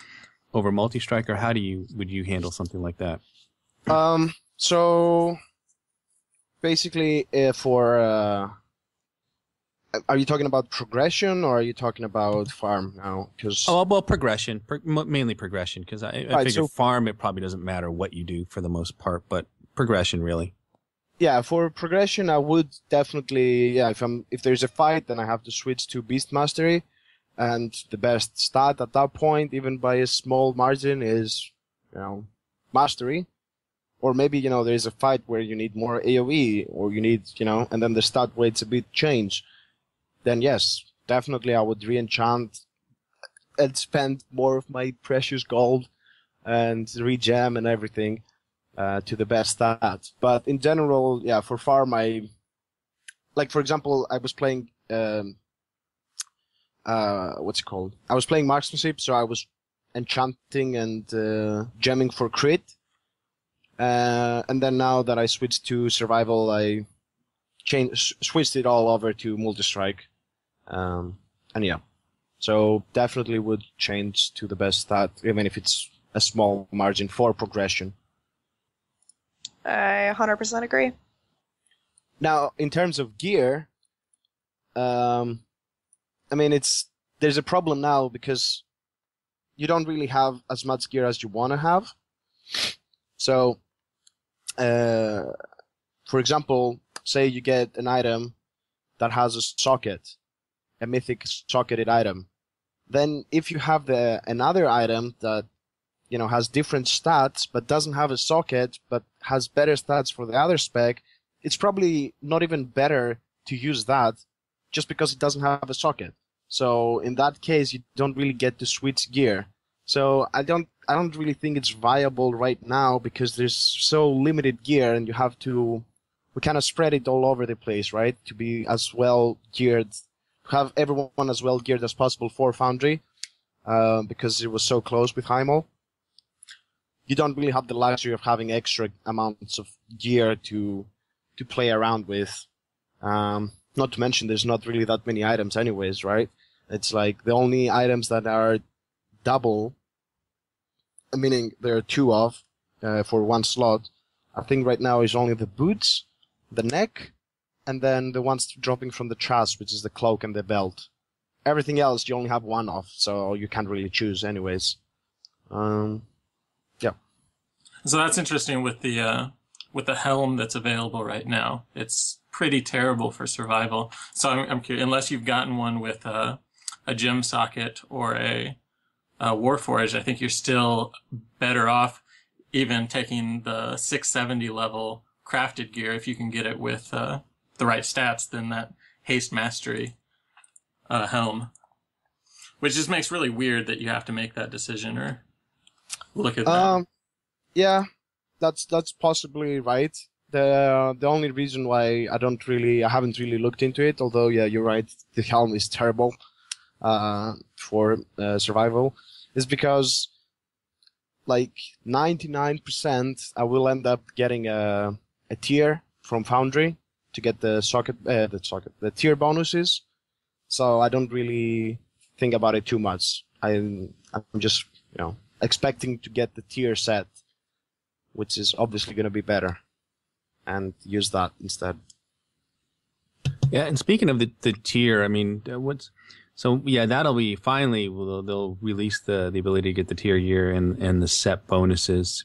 Speaker 2: over multi-strike, or would you handle something like that?
Speaker 6: So basically, are you talking about progression or are you talking about farm now?
Speaker 2: Well, progression, mainly progression, because I figure farm it probably doesn't matter what you do for the most part, but progression really.
Speaker 6: Yeah, for progression, I would definitely, if there's a fight, then I have to switch to Beast Mastery, and the best stat at that point, even by a small margin, is, Mastery. Or maybe, there's a fight where you need more AoE, or you need, and then the stat weights a bit change. Then yes, definitely I would re-enchant and spend more of my precious gold and re-gem and everything. To the best stat. But in general, yeah, for farm, for example, I was playing, what's it called? I was playing marksmanship, so I was enchanting and gemming for crit. And then now that I switched to survival, I switched it all over to multi-strike. And yeah, so definitely would change to the best stat, even if it's a small margin for progression.
Speaker 5: I 100% agree.
Speaker 6: Now, in terms of gear, there's a problem now because you don't really have as much gear as you want to have. So, for example, say you get an item that has a socket, a mythic socketed item. Then if you have another item that has different stats, but doesn't have a socket, but has better stats for the other spec, it's probably not even better to use that just because it doesn't have a socket. So in that case, you don't really get to switch gear. So I don't really think it's viable right now because there's so limited gear and we kind of spread it all over the place, right? To be as well geared, have everyone as well geared as possible for Foundry, because it was so close with Highmaul. You don't really have the luxury of having extra amounts of gear to play around with. Not to mention there's not really that many items anyways, right? It's like the only items that are double, meaning there are two of for one slot, I think right now is only the boots, the neck, and then the ones dropping from the chest, which is the cloak and the belt. Everything else you only have one of, so you can't really choose anyways. Yeah.
Speaker 3: So that's interesting with the helm that's available right now. It's pretty terrible for survival. So I'm curious, unless you've gotten one with a gem socket or a Warforged, I think you're still better off even taking the 670 level crafted gear if you can get it with the right stats than that haste mastery helm. Which just makes really weird that you have to make that decision or look at that.
Speaker 6: Yeah, that's possibly right. The only reason why I haven't really looked into it, although yeah, you're right, the helm is terrible for survival, is because like 99% I will end up getting a tier from Foundry to get the tier bonuses. So I don't really think about it too much. I'm just expecting to get the tier set, which is obviously going to be better, and use that instead.
Speaker 2: Yeah, and speaking of the tier, I mean, that'll be finally they'll release the ability to get the tier year and the set bonuses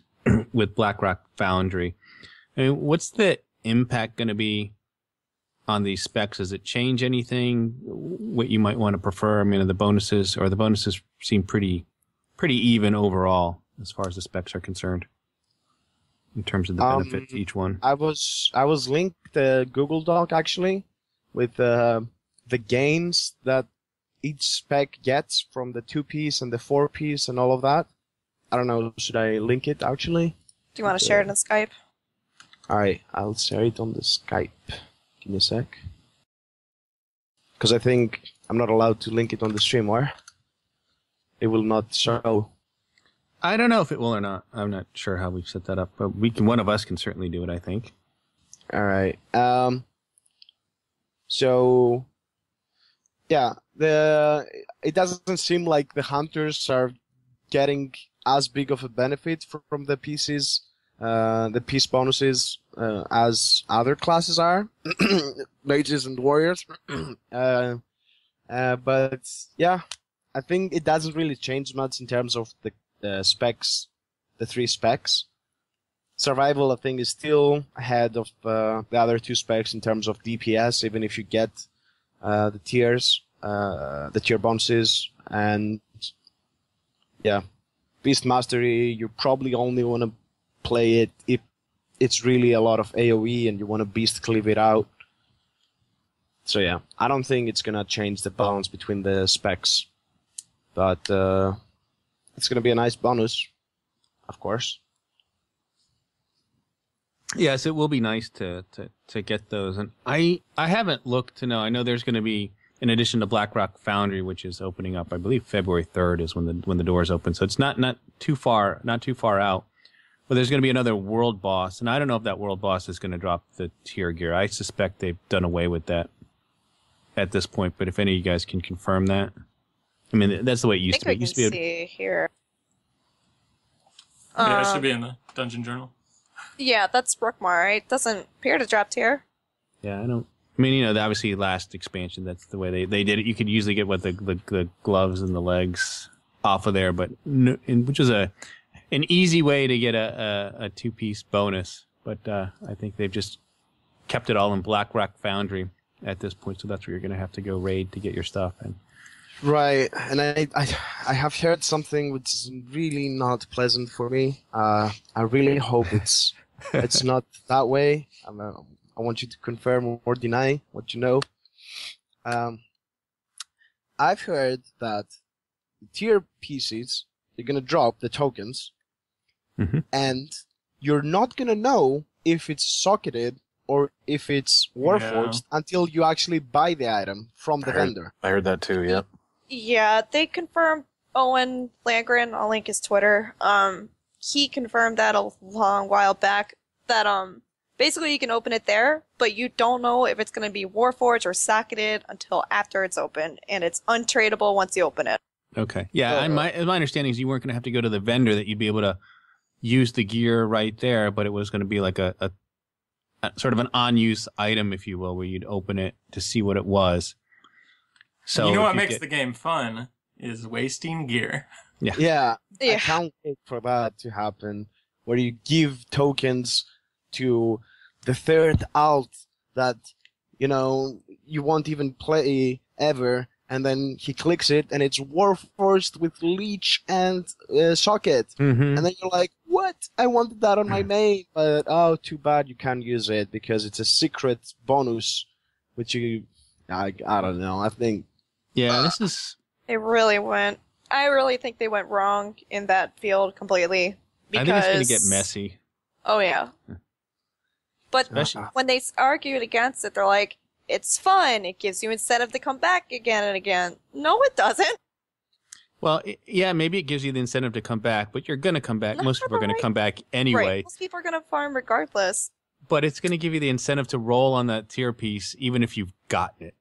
Speaker 2: with Blackrock Foundry. I mean, what's the impact going to be on these specs? Does it change anything? What you might want to prefer? I mean, the bonuses seem pretty even overall as far as the specs are concerned in terms of the benefit to each one.
Speaker 6: I was linked a Google Doc actually with the gains that each spec gets from the 2-piece and the 4-piece and all of that. I don't know, should I link it actually?
Speaker 5: Do you want to share it on Skype?
Speaker 6: Alright, I'll share it on the Skype. Give me a sec. Because I think I'm not allowed to link it on the stream, or it will not show.
Speaker 2: I don't know if it will or not. I'm not sure how we've set that up, but one of us can certainly do it, I think.
Speaker 6: Alright. So yeah, it doesn't seem like the hunters are getting as big of a benefit from the pieces, the piece bonuses, as other classes are, mages and warriors. But yeah, I think it doesn't really change much in terms of the specs, the 3 specs. Survival, I think, is still ahead of the other 2 specs in terms of DPS, even if you get the tiers, the tier bonuses, and yeah, Beast Mastery, you probably only want to play it if it's really a lot of AoE and you want to beast cleave it out. So yeah, I don't think it's gonna change the balance between the specs, but it's gonna be a nice bonus, of course.
Speaker 2: Yes, it will be nice to get those, and I haven't looked to know. I know there's going to be, in addition to Blackrock Foundry, which is opening up, I believe February 3rd is when the doors open, so it's not too far out. But there's going to be another world boss, and I don't know if that world boss is going to drop the tier gear. I suspect they've done away with that at this point. But if any of you guys can confirm that, I mean that's the way it used to be. It used to be
Speaker 5: see here.
Speaker 3: Yeah, it should be in the Dungeon Journal.
Speaker 5: Yeah, that's Brookmar, right? Doesn't appear to drop tier.
Speaker 2: Yeah, I don't. I mean, obviously last expansion, that's the way they did it. You could usually get the gloves and the legs off of there, but which is an easy way to get a 2-piece bonus. But I think they've just kept it all in Blackrock Foundry at this point, so that's where you're going to have to go raid to get your stuff. And
Speaker 6: right, and I have heard something which is really not pleasant for me. I really hope it's not that way. I want you to confirm or deny what you know. I've heard that the tier pieces, you're gonna drop the tokens, and you're not gonna know if it's socketed or if it's warforged until you actually buy the item from the vendor.
Speaker 4: I heard that too, yeah.
Speaker 5: Yeah, they confirmed. Owen Landgren, I'll link his Twitter. He confirmed that a long while back that basically you can open it there, but you don't know if it's going to be warforged or socketed until after it's open, and it's untradeable once you open it.
Speaker 2: Okay, yeah. My understanding is you weren't going to have to go to the vendor; that you'd be able to use the gear right there, but it was going to be like a sort of an on-use item, if you will, where you'd open it to see what it was. So
Speaker 3: you know what makes the game fun is wasting gear.
Speaker 6: Yeah. I can't wait for that to happen, where you give tokens to the 3rd alt that, you won't even play ever, and then he clicks it, and it's Warforged with Leech and Socket. And then you're like, what? I wanted that on my main, but oh, too bad you can't use it, because it's a secret bonus, which I don't know, I think...
Speaker 2: Yeah, this is...
Speaker 5: They really went... I really think they went wrong in that field completely. Because...
Speaker 2: I think it's going to get messy.
Speaker 5: Oh, yeah. But when they argued against it, they're like, it's fun. It gives you incentive to come back again and again. No, it doesn't.
Speaker 2: Well, yeah, maybe it gives you the incentive to come back, but you're going to come back. Most people are going to come back anyway.
Speaker 5: Right. Most people are going to farm regardless.
Speaker 2: But it's going to give you the incentive to roll on that tier piece, even if you've gotten it.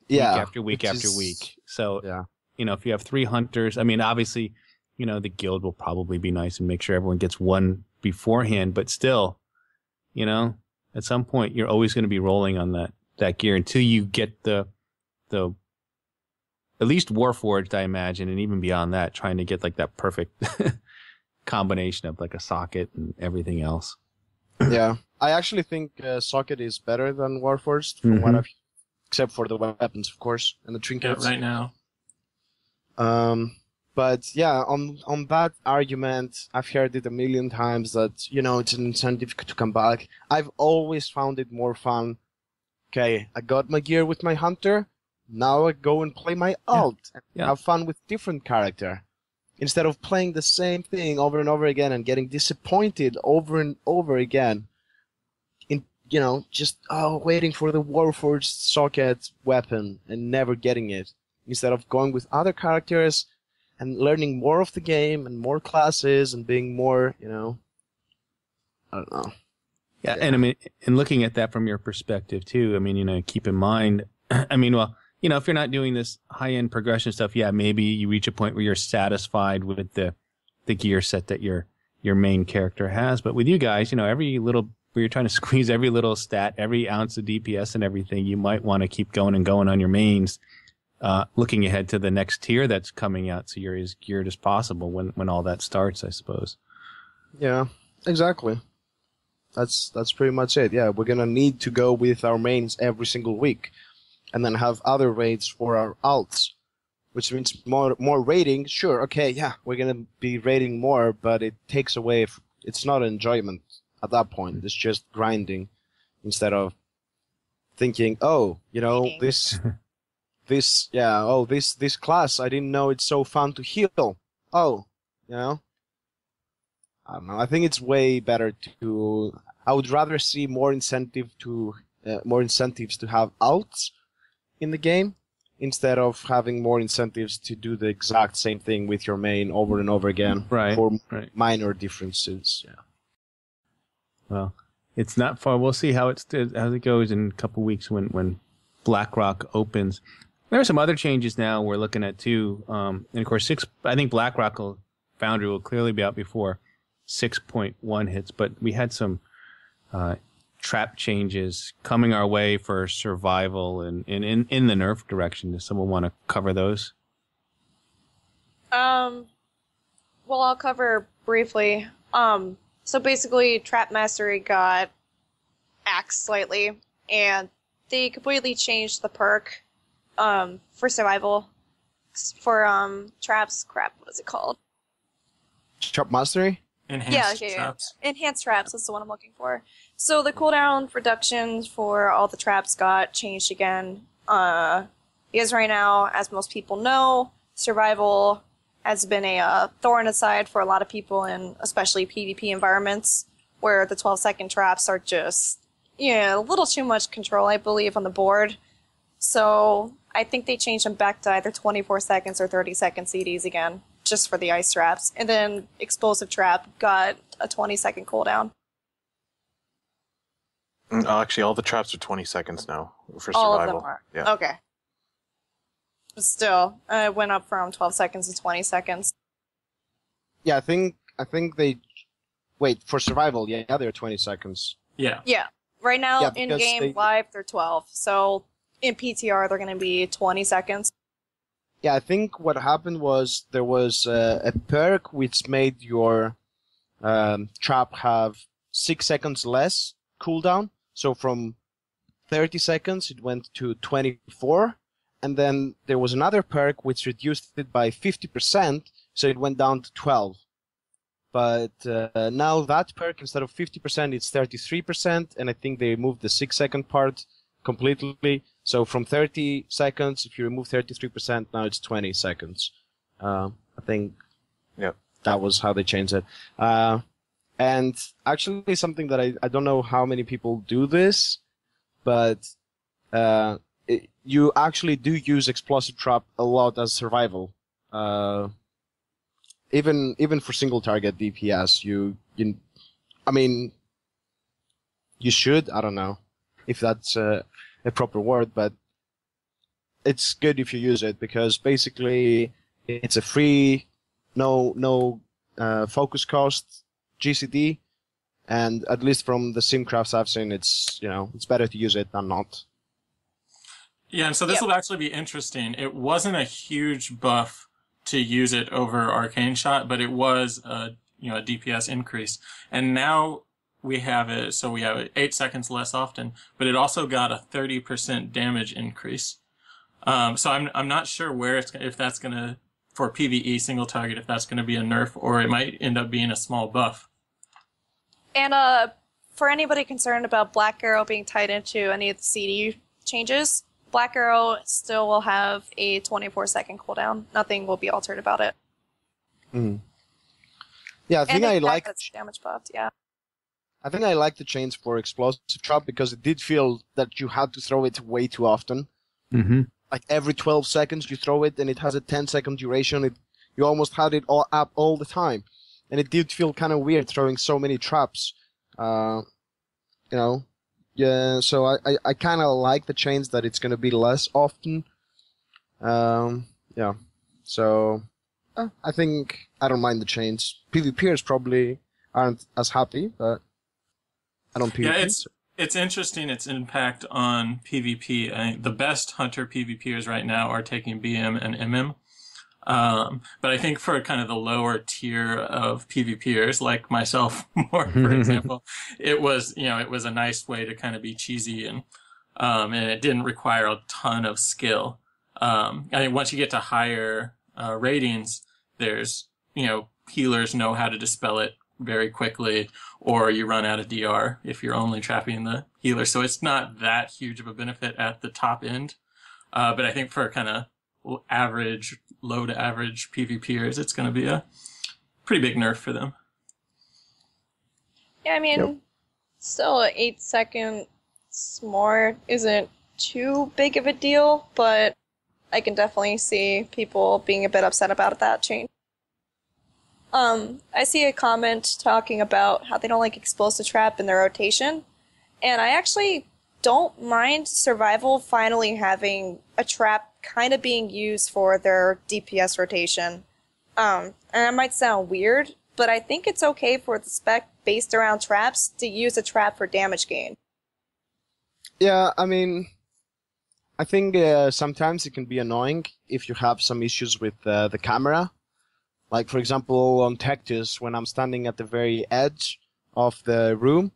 Speaker 6: Yeah.
Speaker 2: Week after week after week. So, if you have 3 hunters, I mean, obviously, the guild will probably be nice and make sure everyone gets one beforehand, but still, at some point you're always going to be rolling on that gear until you get the at least Warforged, I imagine, and even beyond that, trying to get like that perfect combination of like a socket and everything else.
Speaker 6: Yeah. I actually think socket is better than Warforged from what I've, except for the weapons, of course, and the trinkets.
Speaker 3: Yeah, right now.
Speaker 6: But yeah, on that argument, I've heard it a million times that, it's an incentive to come back. I've always found it more fun. Okay, I got my gear with my hunter. Now I go and play my alt and have fun with different character. instead of playing the same thing over and over again and getting disappointed over and over again, in just waiting for the Warforged socket weapon and never getting it, instead of going with other characters and learning more of the game and more classes and being more, I don't know.
Speaker 2: Yeah, and I mean, and looking at that from your perspective too, I mean, keep in mind, I mean, well, if you're not doing this high-end progression stuff, yeah, maybe you reach a point where you're satisfied with the gear set that your main character has. But with you guys, every little, where you're trying to squeeze every little stat, every ounce of DPS and everything, you might want to keep going and going on your mains, looking ahead to the next tier that's coming out, so you're as geared as possible when all that starts, I suppose.
Speaker 6: Yeah, exactly. That's pretty much it. Yeah, we're gonna need to go with our mains every single week, and then have other raids for our alts, which means more raiding. Sure, okay, yeah, we're gonna be raiding more, but it takes away. It's not enjoyment at that point. It's just grinding, instead of thinking, this class, I didn't know it's so fun to heal. I don't know. I think it's way better to. I would rather see more incentives to have alts in the game, instead of having more incentives to do the exact same thing with your main over and over again,
Speaker 2: right?
Speaker 6: For minor differences. Yeah.
Speaker 2: Well, it's not far. We'll see how it goes in a couple weeks when Blackrock opens. There are some other changes now we're looking at too, and of course I think Blackrock Foundry will clearly be out before 6.1 hits, but we had some trap changes coming our way for survival and in the nerf direction. Does someone want to cover those?
Speaker 5: Well, I'll cover briefly. So basically, Trap Mastery got axed slightly, and they completely changed the perk for survival for traps. Crap, what is it called?
Speaker 6: Trap Mastery?
Speaker 3: Enhanced traps.
Speaker 5: Enhanced traps, that's the one I'm looking for. So the cooldown reductions for all the traps got changed again. Because right now, as most people know, survival has been a thorn aside for a lot of people in especially PvP environments, where the 12-second traps are just, a little too much control, I believe, on the board. So I think they changed them back to either 24 seconds or 30-second CDs again, just for the ice traps. And then Explosive Trap got a 20-second cooldown.
Speaker 4: Actually, all the traps are 20 seconds now for survival.
Speaker 5: All of them are?
Speaker 4: Yeah.
Speaker 5: Okay. But still, it went up from 12 seconds to 20 seconds.
Speaker 6: Yeah, I think they... Wait, for survival, yeah, they're 20 seconds.
Speaker 3: Yeah.
Speaker 5: Yeah. Right now,
Speaker 6: Yeah,
Speaker 5: in-game live, they're 12. So in PTR, they're going to be 20 seconds.
Speaker 6: Yeah, I think what happened was there was a perk which made your trap have 6 seconds less cooldown. So from 30 seconds, it went to 24. And then there was another perk which reduced it by 50%, so it went down to 12. But now that perk, instead of 50%, it's 33%, and I think they removed the 6-second part completely. So from 30 seconds, if you remove 33%, now it's 20 seconds. I think that was how they changed it. And actually something that I don't know how many people do this, but you actually do use Explosive Trap a lot as survival. Even for single target DPS, you should. I don't know if that's a proper word, but it's good if you use it, because basically it's a free, no focus cost GCD, and at least from the simcrafts I've seen, it's better to use it than not.
Speaker 3: Yeah, and so this will actually be interesting. It wasn't a huge buff to use it over Arcane Shot, but it was a DPS increase. And now we have it, so we have it 8 seconds less often, but it also got a 30% damage increase. So I'm not sure if that's gonna, for PvE single target, if that's gonna be a nerf, or it might end up being a small buff.
Speaker 5: And for anybody concerned about Black Arrow being tied into any of the CD changes, Black Arrow still will have a 24-second cooldown. Nothing will be altered about it.
Speaker 6: Mm. Yeah, I think
Speaker 5: and
Speaker 6: I
Speaker 5: the
Speaker 6: like.
Speaker 5: that's damage buffed. Yeah.
Speaker 6: I think I like the chains for explosive trap because it did feel that you had to throw it way too often.
Speaker 2: Mm-hmm.
Speaker 6: Like every 12 seconds you throw it, and it has a 10-second duration. You almost had it all up all the time, and it did feel kind of weird throwing so many traps. Yeah. So I kind of like the chains that it's gonna be less often. Yeah. So I think I don't mind the chains. PvPers probably aren't as happy, but I don't PvP.
Speaker 3: Yeah, it's interesting its impact on PvP. I think the best hunter PvPers right now are taking BM and MM. But I think for kind of the lower tier of PvPers, like myself, more for example, it was a nice way to kind of be cheesy and it didn't require a ton of skill. I think once you get to higher ratings, there's healers know how to dispel it very quickly, or you run out of DR if you're only trapping the healer. So it's not that huge of a benefit at the top end. But I think for kind of average, low to average PvPers, it's going to be a pretty big nerf for them.
Speaker 5: Yeah, I mean, still 8 seconds more isn't too big of a deal, but I can definitely see people being a bit upset about that change. I see a comment talking about how they don't like explosive trap in their rotation, and I actually don't mind survival finally having a trap kind of being used for their DPS rotation. And that might sound weird, but I think it's okay for the spec based around traps to use a trap for damage gain.
Speaker 6: Yeah, I mean, I think sometimes it can be annoying if you have some issues with the camera. Like, for example, on Tectus, when I'm standing at the very edge of the room,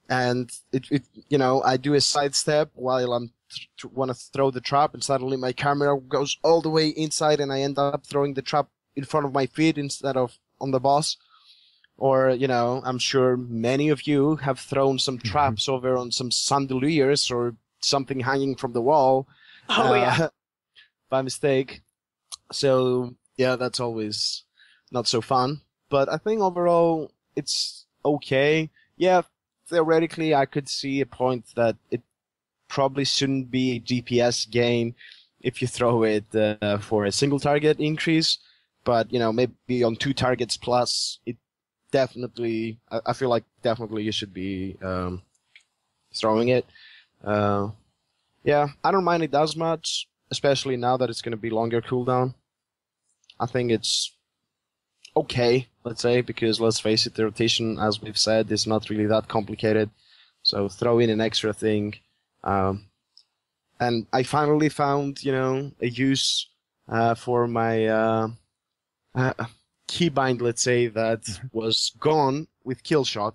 Speaker 6: and I do a sidestep while I'm want to throw the trap, and suddenly my camera goes all the way inside, and I end up throwing the trap in front of my feet instead of on the boss. Or, I'm sure many of you have thrown some traps over on some chandeliers or something hanging from the wall.
Speaker 5: Oh, yeah.
Speaker 6: By mistake. So, yeah, that's always not so fun. But I think overall, it's okay. Yeah, theoretically, I could see a point that it probably shouldn't be a DPS gain if you throw it for a single target increase. But, maybe on 2 targets plus, it definitely, I feel like definitely you should be throwing it. Yeah, I don't mind it as much, especially now that it's going to be longer cooldown. I think it's okay, let's say, because let's face it, the rotation, as we've said, is not really that complicated. So throw in an extra thing. And I finally found, a use for my keybind, let's say, that was gone with Killshot.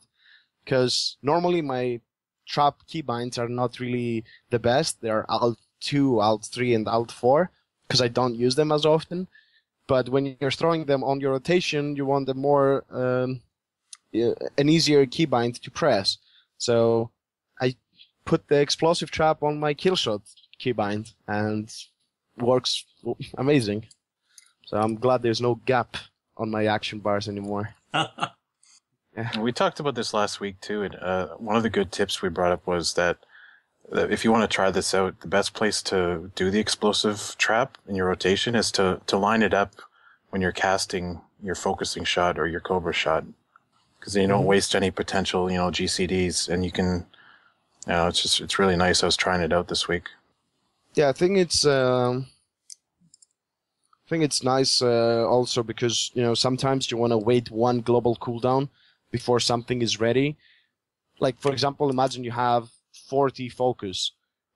Speaker 6: Because normally my trap keybinds are not really the best. They're Alt 2, Alt 3, and Alt 4, because I don't use them as often. But when you're throwing them on your rotation, you want a more an easier keybind to press. So I put the explosive trap on my Killshot keybind, and it works amazing. So I'm glad there's no gap on my action bars anymore. Yeah.
Speaker 4: We talked about this last week too, and one of the good tips we brought up was that if you want to try this out, the best place to do the explosive trap in your rotation is to line it up when you're casting your focusing shot or your Cobra shot, because then you don't waste any potential, GCDs, and you can, it's really nice. I was trying it out this week.
Speaker 6: Yeah, I think it's nice also because sometimes you want to wait one global cooldown before something is ready. Like, for example, imagine you have 40 focus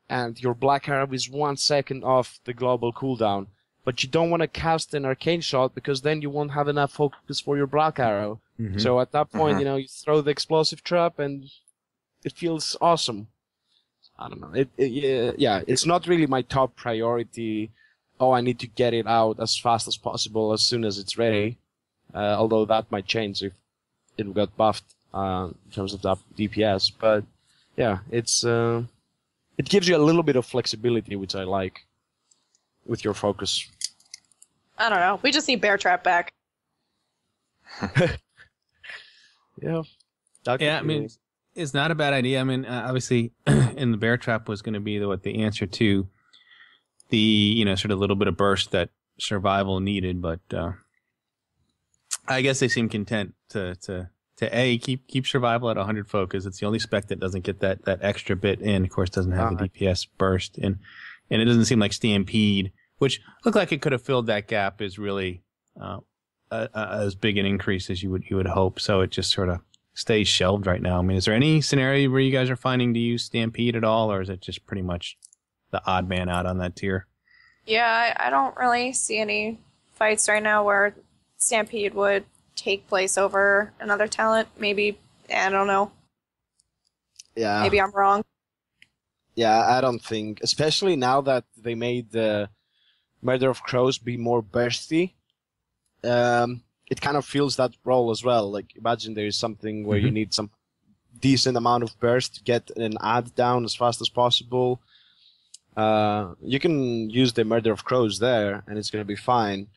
Speaker 6: and your black arrow is 1 second off the global cooldown, but you don't want to cast an arcane shot because then you won't have enough focus for your black arrow. Mm-hmm. So at that point, you throw the explosive trap and it feels awesome. I don't know. It's not really my top priority. Oh, I need to get it out as fast as possible as soon as it's ready. Although that might change if it got buffed in terms of that DPS. But yeah, it gives you a little bit of flexibility, which I like, with your focus.
Speaker 5: I don't know. We just need Bear Trap back.
Speaker 6: Yeah.
Speaker 2: Yeah, I mean, it's not a bad idea. I mean, obviously, and the bear trap was going to be the answer to the sort of little bit of burst that survival needed, but I guess they seem content to keep survival at 100 focus. It's the only spec that doesn't get that extra bit in. Of course, doesn't have the DPS burst, and it doesn't seem like Stampede, which looked like it could have filled that gap, is really as big an increase as you would hope. So it just sort of stays shelved right now. I mean, is there any scenario where you guys are finding to use Stampede at all, or is it just pretty much the odd man out on that tier?
Speaker 5: Yeah, I don't really see any fights right now where Stampede would take place over another talent. Maybe, I don't know.
Speaker 6: Yeah.
Speaker 5: Maybe I'm wrong.
Speaker 6: Yeah, I don't think, especially now that they made the Murder of Crows be more bursty, it kind of fills that role as well. Like, imagine there is something where you need some decent amount of burst to get an ad down as fast as possible. You can use the Murder of Crows there, and it's going to be fine.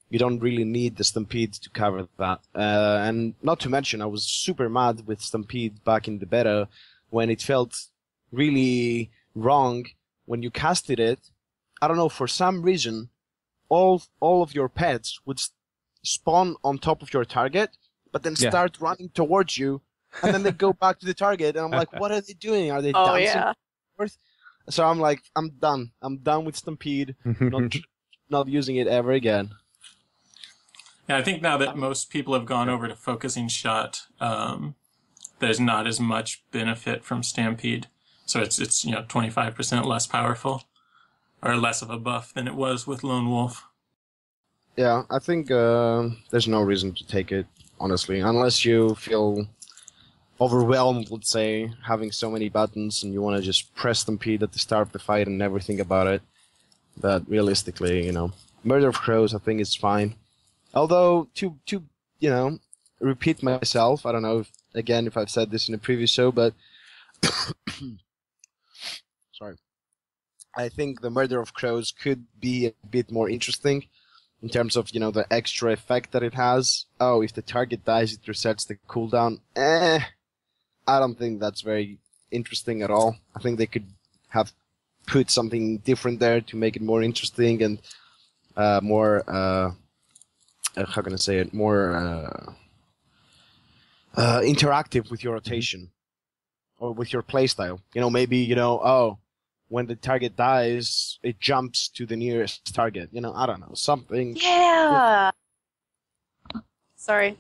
Speaker 6: You don't really need the Stampede to cover that. And not to mention, I was super mad with Stampede back in the beta when it felt really wrong when you casted it. I don't know, for some reason, all of your pets would spawn on top of your target, but then start running towards you, and then they go back to the target, and I'm like, what are they doing? Are they dancing?
Speaker 5: Yeah.
Speaker 6: So I'm like, I'm done. I'm done with Stampede. Not using it ever again.
Speaker 3: Yeah, I think now that most people have gone over to focusing shot, there's not as much benefit from Stampede. So it's 25% less powerful, or less of a buff than it was with Lone Wolf.
Speaker 6: Yeah, I think there's no reason to take it, honestly, unless you feel overwhelmed, let's say, having so many buttons and you want to just press Stampede at the start of the fight and never think about it. But realistically, Murder of Crows, I think, is fine. Although, to repeat myself, I don't know if I've said this in a previous show, but sorry, I think the Murder of Crows could be a bit more interesting in terms of, the extra effect that it has. Oh, if the target dies, it resets the cooldown. I don't think that's very interesting at all. I think they could have put something different there to make it more interesting and more, how can I say it, more interactive with your rotation or with your playstyle. Maybe, when the target dies, it jumps to the nearest target. I don't know, something.
Speaker 5: Yeah. Sorry.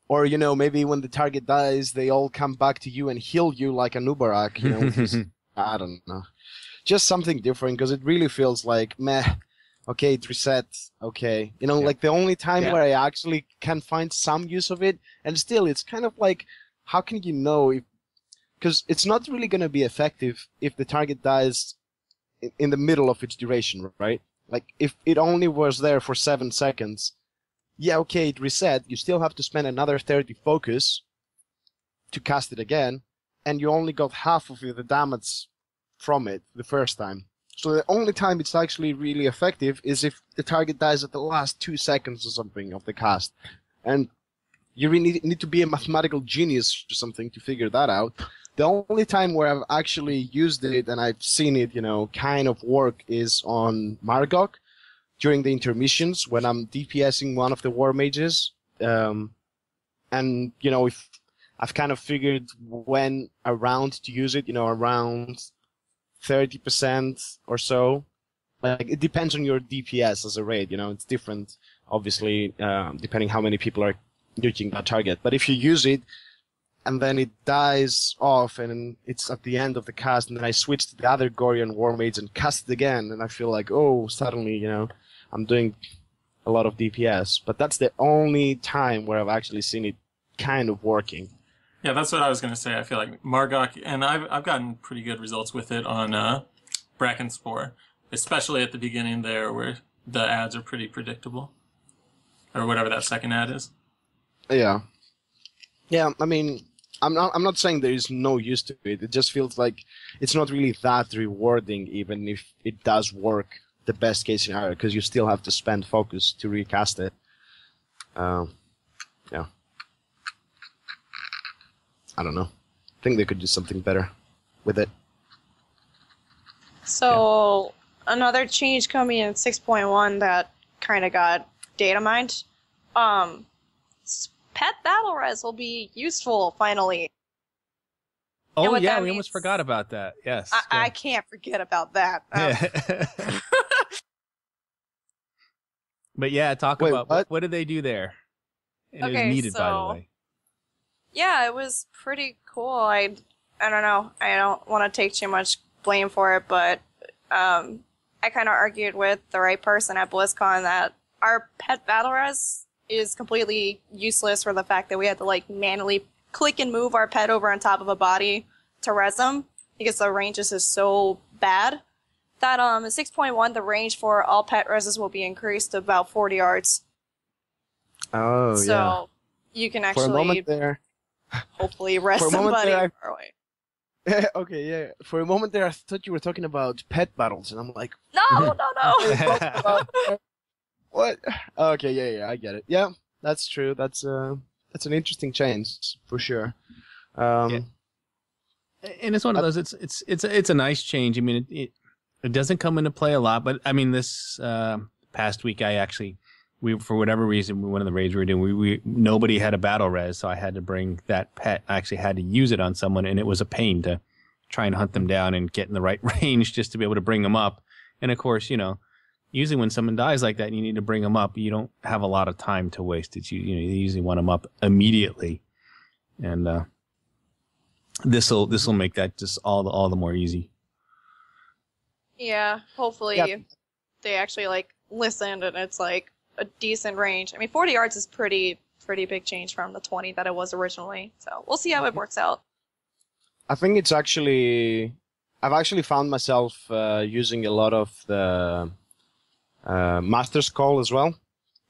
Speaker 6: Or, maybe when the target dies, they all come back to you and heal you like a Nubarak, I don't know. Just something different, because it really feels like, meh, okay, it resets, okay. Like the only time where I actually can find some use of it, and still, it's kind of like, how can you know if, because it's not really going to be effective if the target dies in the middle of its duration, right? Like, if it only was there for 7 seconds, yeah, okay, it reset, you still have to spend another 30 focus to cast it again, and you only got half of the damage from it the first time. So the only time it's actually really effective is if the target dies at the last 2 seconds or something of the cast. And you really need to be a mathematical genius or something to figure that out. The only time where I've actually used it and I've seen it, kind of work is on Margok during the intermissions when I'm DPSing one of the war mages. And, if I've kind of figured when around to use it, around 30% or so. Like, it depends on your DPS as a raid, it's different, obviously, depending how many people are using that target. But if you use it, and then it dies off, and it's at the end of the cast, and then I switch to the other Gorian War Mage and cast it again, and I feel like, oh, suddenly, I'm doing a lot of DPS. But that's the only time where I've actually seen it kind of working.
Speaker 3: Yeah, that's what I was going to say. I feel like Margok, and I've gotten pretty good results with it on Brackenspore, especially at the beginning there where the ads are pretty predictable, or whatever that second ad is.
Speaker 6: Yeah. Yeah, I mean, I'm not saying there is no use to it. It just feels like it's not really that rewarding, even if it does work the best case scenario, because you still have to spend focus to recast it. yeah. I don't know. I think they could do something better with it.
Speaker 5: So another change coming in 6.1 that kind of got data mined. Pet battle res will be useful finally. And
Speaker 2: Oh
Speaker 5: what
Speaker 2: yeah,
Speaker 5: that
Speaker 2: we
Speaker 5: means-
Speaker 2: almost forgot about that. Yes.
Speaker 5: I can't forget about that.
Speaker 2: Yeah. But yeah, talk
Speaker 6: Wait,
Speaker 2: about what did they do there? And it
Speaker 5: Okay,
Speaker 2: was needed, by the
Speaker 5: so-
Speaker 2: way.
Speaker 5: Yeah, it was pretty cool. I don't know. I don't want to take too much blame for it, but I kind of argued with the right person at BlizzCon that our pet battle res is completely useless for the fact that we had to like manually click and move our pet over on top of a body to res them because the range is just so bad. That in 6.1 the range for all pet reses will be increased to about 40 yards.
Speaker 6: Oh, yeah.
Speaker 5: So you can
Speaker 6: For a
Speaker 5: actually
Speaker 6: moment there...
Speaker 5: hopefully res
Speaker 6: For a moment
Speaker 5: somebody
Speaker 6: there,
Speaker 5: far away.
Speaker 6: Okay, yeah. For a moment there, I thought you were talking about pet battles, and I'm like,
Speaker 5: No.
Speaker 6: what? Okay, yeah, I get it. Yeah, that's true. That's an interesting change for sure.
Speaker 2: Yeah. And it's one of those. It's a nice change. I mean, it doesn't come into play a lot, but I mean, this past week we for whatever reason one of the raids we were doing, we nobody had a battle res, so I had to bring that pet. I actually had to use it on someone, and it was a pain to try and hunt them down and get in the right range just to be able to bring them up. And of course, usually when someone dies like that and you need to bring them up, you don't have a lot of time to waste. You usually want them up immediately, and this'll make that just all the more easy.
Speaker 5: Yeah, hopefully they actually like listened and it's like a decent range. I mean, 40 yards is pretty big change from the 20 that it was originally. So we'll see how it works out.
Speaker 6: I think it's actually... I've actually found myself using a lot of the Master's Call as well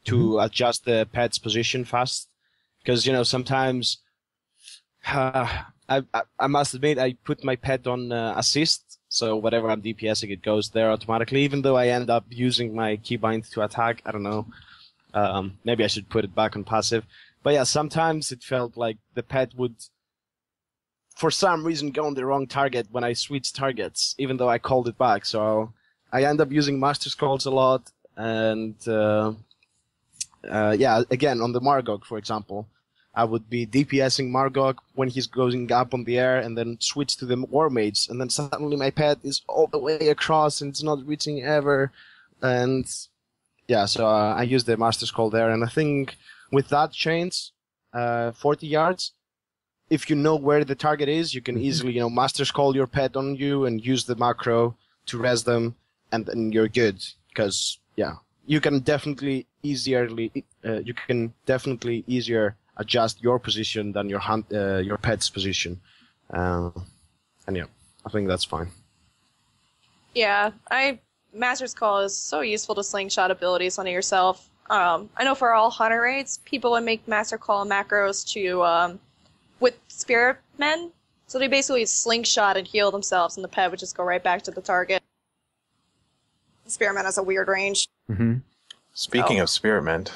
Speaker 6: to adjust the pet's position fast. Because, sometimes... I must admit, I put my pet on assist, so whatever I'm DPSing, it goes there automatically, even though I end up using my keybind to attack. I don't know. Maybe I should put it back on passive. But yeah, sometimes it felt like the pet would, for some reason, go on the wrong target when I switch targets, even though I called it back. So I end up using Master's Calls a lot, and again, on the Margok, for example, I would be DPSing Margok when he's going up on the air and then switch to the War Mages, and then suddenly my pet is all the way across and it's not reaching ever. And yeah, so I use the Master's Call there, and I think with that change, 40 yards, if you know where the target is, you can easily, Master's Call your pet on you and use the macro to res them, and then you're good. Because, yeah, you can definitely easier adjust your position than your pet's position, and yeah, I think that's fine.
Speaker 5: Yeah, Master's Call is so useful to slingshot abilities onto yourself. I know for all hunter raids, people would make Master Call macros to with Spirit Men, so they basically slingshot and heal themselves, and the pet would just go right back to the target. Spirit Men has a weird range.
Speaker 2: Mm-hmm.
Speaker 4: Speaking of Spearmint,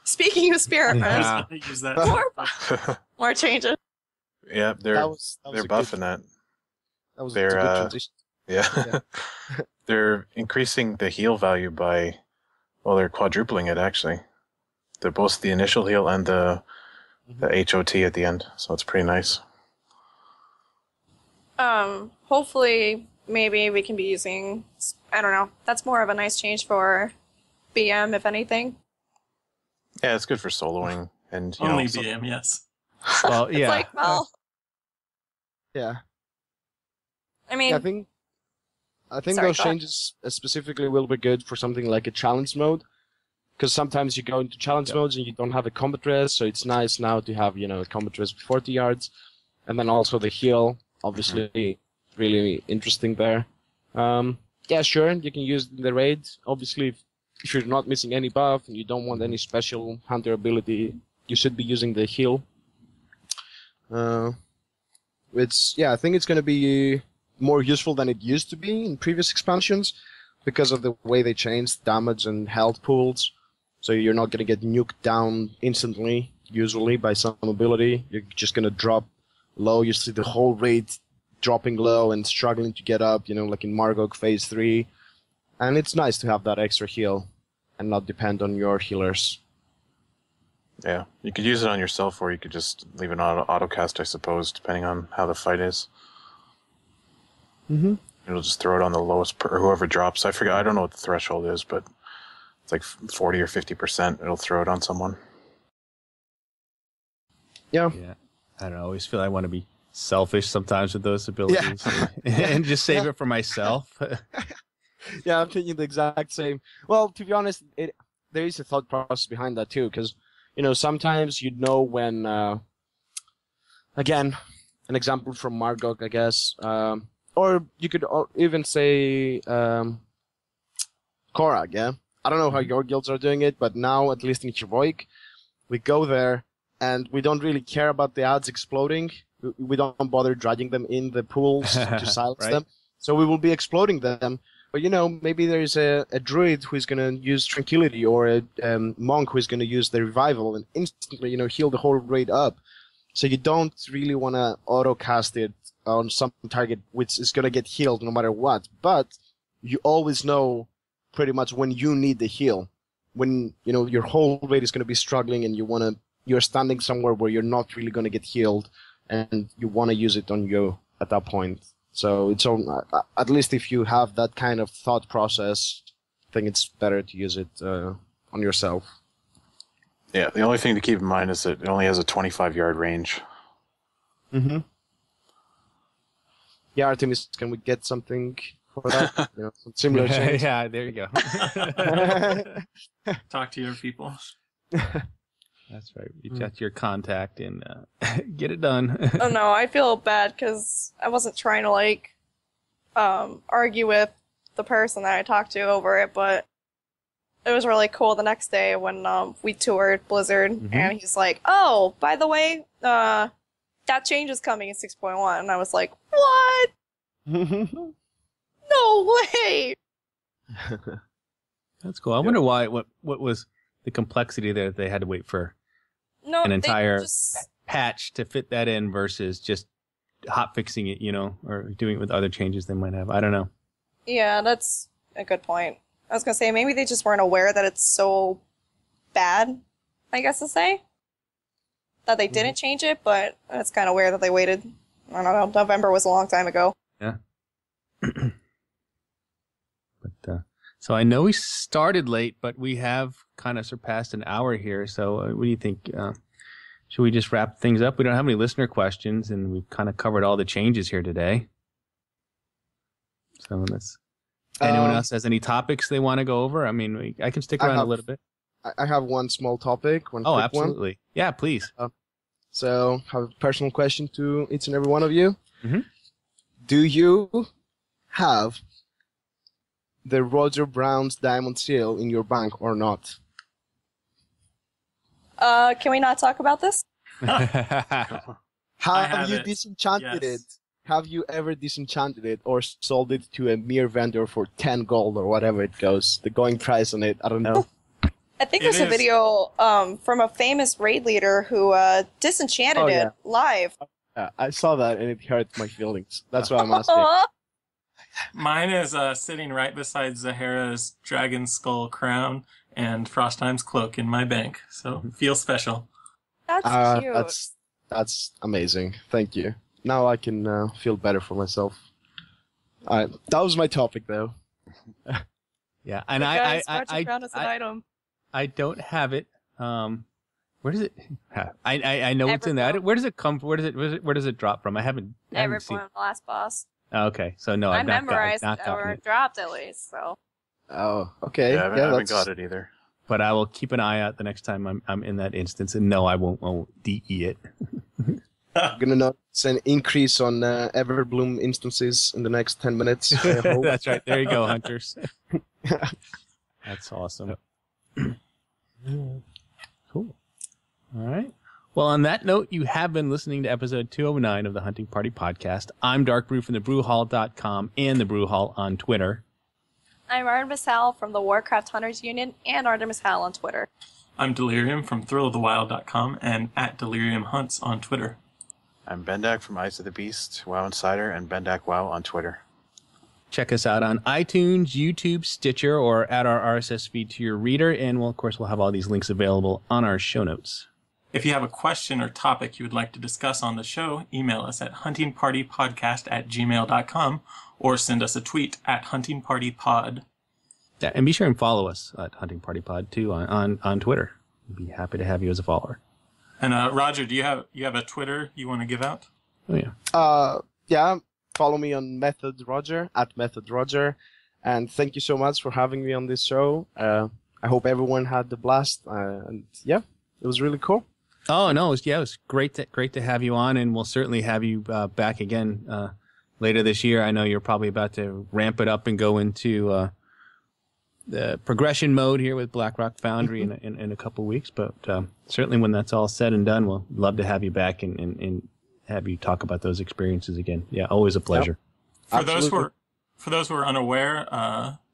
Speaker 5: Speaking of Spirit Men,
Speaker 3: I use that.
Speaker 5: more changes.
Speaker 4: yeah, they're
Speaker 6: That was a
Speaker 4: buffing that.
Speaker 6: That was
Speaker 4: They're,
Speaker 6: a good transition.
Speaker 4: Yeah, they're increasing the heal value by, well, they're quadrupling it actually. They're both the initial heal and the HOT at the end, so it's pretty nice.
Speaker 5: Hopefully, maybe we can be using, I don't know, that's more of a nice change for BM, if anything.
Speaker 4: Yeah, it's good for soloing and
Speaker 3: Only BM, yes.
Speaker 2: Well, yeah.
Speaker 5: It's like, well,
Speaker 6: Yeah.
Speaker 5: I mean,
Speaker 6: Yeah, I think
Speaker 5: Sorry,
Speaker 6: those
Speaker 5: go ahead.
Speaker 6: changes specifically will be good for something like a challenge mode, because sometimes you go into challenge modes and you don't have a combat res, so it's nice now to have a combat res with 40 yards, and then also the heal, obviously, really interesting there. Yeah, sure, you can use the raid. Obviously, if you're not missing any buff and you don't want any special hunter ability, you should be using the heal. I think it's going to be more useful than it used to be in previous expansions because of the way they changed damage and health pools. So you're not going to get nuked down instantly usually by some ability. You're just going to drop low. You see the whole raid dropping low and struggling to get up, like in Margok Phase 3. And it's nice to have that extra heal and not depend on your healers.
Speaker 4: Yeah, you could use it on yourself, or you could just leave an auto cast, I suppose, depending on how the fight is.
Speaker 6: Mm-hmm.
Speaker 4: It'll just throw it on the lowest, or whoever drops. I forget. I don't know what the threshold is, but it's like 40 or 50%. It'll throw it on someone.
Speaker 6: Yeah.
Speaker 2: I don't know. I always feel I want to be selfish sometimes with those abilities and just save it for myself.
Speaker 6: Yeah, I'm thinking the exact same. Well, to be honest, there is a thought process behind that too, because sometimes when, again, an example from Margok, I guess, or you could even say Korag, yeah? I don't know how your guilds are doing it, but now, at least in Heroic, we go there, and we don't really care about the ads exploding. We don't bother dragging them in the pools to silence them. So we will be exploding them. But, maybe there's a druid who's going to use Tranquility, or a monk who's going to use the Revival and instantly, heal the whole raid up. So you don't really want to auto-cast it on some target which is going to get healed no matter what. But you always know pretty much when you need the heal. When, your whole raid is going to be struggling and you're standing somewhere where you're not really going to get healed, and you want to use it on you at that point. So it's at least if you have that kind of thought process, I think it's better to use it on yourself.
Speaker 4: Yeah, the only thing to keep in mind is that it only has a 25-yard range.
Speaker 6: Mm-hmm. Yeah, Artemis, can we get something for that? Some similar change?
Speaker 2: Yeah, there you go.
Speaker 3: Talk to your people.
Speaker 2: That's right. Reach out to your contact and get it done.
Speaker 5: Oh no, I feel bad because I wasn't trying to argue with the person that I talked to over it, but it was really cool the next day when we toured Blizzard, and he's like, "Oh, by the way, that change is coming in 6.1," and I was like, "What? No way!"
Speaker 2: That's cool. I wonder why. What was the complexity that they had to wait for an entire patch to fit that in versus just hot fixing it, or doing it with other changes they might have. I don't know.
Speaker 5: Yeah, that's a good point. I was going to say, maybe they just weren't aware that it's so bad, I guess to say. That they didn't change it, but it's kind of weird that they waited. I don't know, November was a long time ago.
Speaker 2: Yeah. But, so I know we started late, but we have kind of surpassed an hour here. So what do you think? Should we just wrap things up? We don't have any listener questions, and we've kind of covered all the changes here today. So let's... Anyone else has any topics they want to go over? I mean, I can stick around a little bit.
Speaker 6: I have one small topic.
Speaker 2: Absolutely. One. Yeah, please.
Speaker 6: So I have a personal question to each and every one of you.
Speaker 2: Mm-hmm.
Speaker 6: Do you have the RogerBrown's Diamond Seal in your bank or not?
Speaker 5: Can we not talk about this?
Speaker 6: Have you disenchanted it? Have you ever disenchanted it or sold it to a mere vendor for 10 gold or whatever it goes? The going price on it, I don't know.
Speaker 5: I think there's a video from a famous raid leader who disenchanted it live.
Speaker 6: I saw that and it hurt my feelings. That's why I'm asking.
Speaker 3: Mine is sitting right beside Zahara's dragon skull crown and Frostheim's cloak in my bank. So feel special.
Speaker 5: That's cute.
Speaker 6: That's amazing. Thank you. Now I can feel better for myself. That was my topic, though.
Speaker 2: Yeah, and
Speaker 5: I
Speaker 2: don't have it. Where does it? I know it's in that. Where does it come? Where does it drop from? I haven't seen.
Speaker 5: The last boss.
Speaker 2: Okay, so no,
Speaker 5: I memorized it or it dropped at least. So.
Speaker 6: Oh, okay.
Speaker 4: Yeah, I haven't got it either.
Speaker 2: But I will keep an eye out the next time I'm in that instance, and no, I won't DE it.
Speaker 6: I'm gonna notice an increase on Everbloom instances in the next 10 minutes.
Speaker 2: That's right. There you go, hunters. That's awesome. Cool. All right. Well, on that note, you have been listening to episode 209 of the Hunting Party Podcast. I'm Darkbrew from thebrewhall.com and the Brew Hall on Twitter.
Speaker 5: I'm Artemishowl from the Warcraft Hunters Union and Artemishowl on Twitter.
Speaker 3: I'm Delirium from thrillofthewild.com and at Delirium Hunts on Twitter.
Speaker 4: I'm Bendak from Eyes of the Beast, WoW Insider, and Bendak WoW on Twitter.
Speaker 2: Check us out on iTunes, YouTube, Stitcher, or add our RSS feed to your reader. And we'll, of course, we'll have all these links available on our show notes.
Speaker 3: If you have a question or topic you would like to discuss on the show, email us at huntingpartypodcast@gmail.com or send us a tweet at huntingpartypod.
Speaker 2: Yeah, and be sure and follow us at Hunting Party Pod too on Twitter. We'd be happy to have you as a follower.
Speaker 3: And Roger, do you have a Twitter you want to give out?
Speaker 2: Oh yeah.
Speaker 6: Yeah. Follow me on Method Roger at Method Roger, and thank you so much for having me on this show. I hope everyone had the blast, and yeah, it was really cool.
Speaker 2: Oh no, it was great to have you on, and we'll certainly have you back again later this year. I know you're probably about to ramp it up and go into the progression mode here with Blackrock Foundry in a couple weeks, but certainly when that's all said and done, we'll love to have you back and have you talk about those experiences again. Yeah, always a pleasure.
Speaker 3: Yep. For those who are unaware,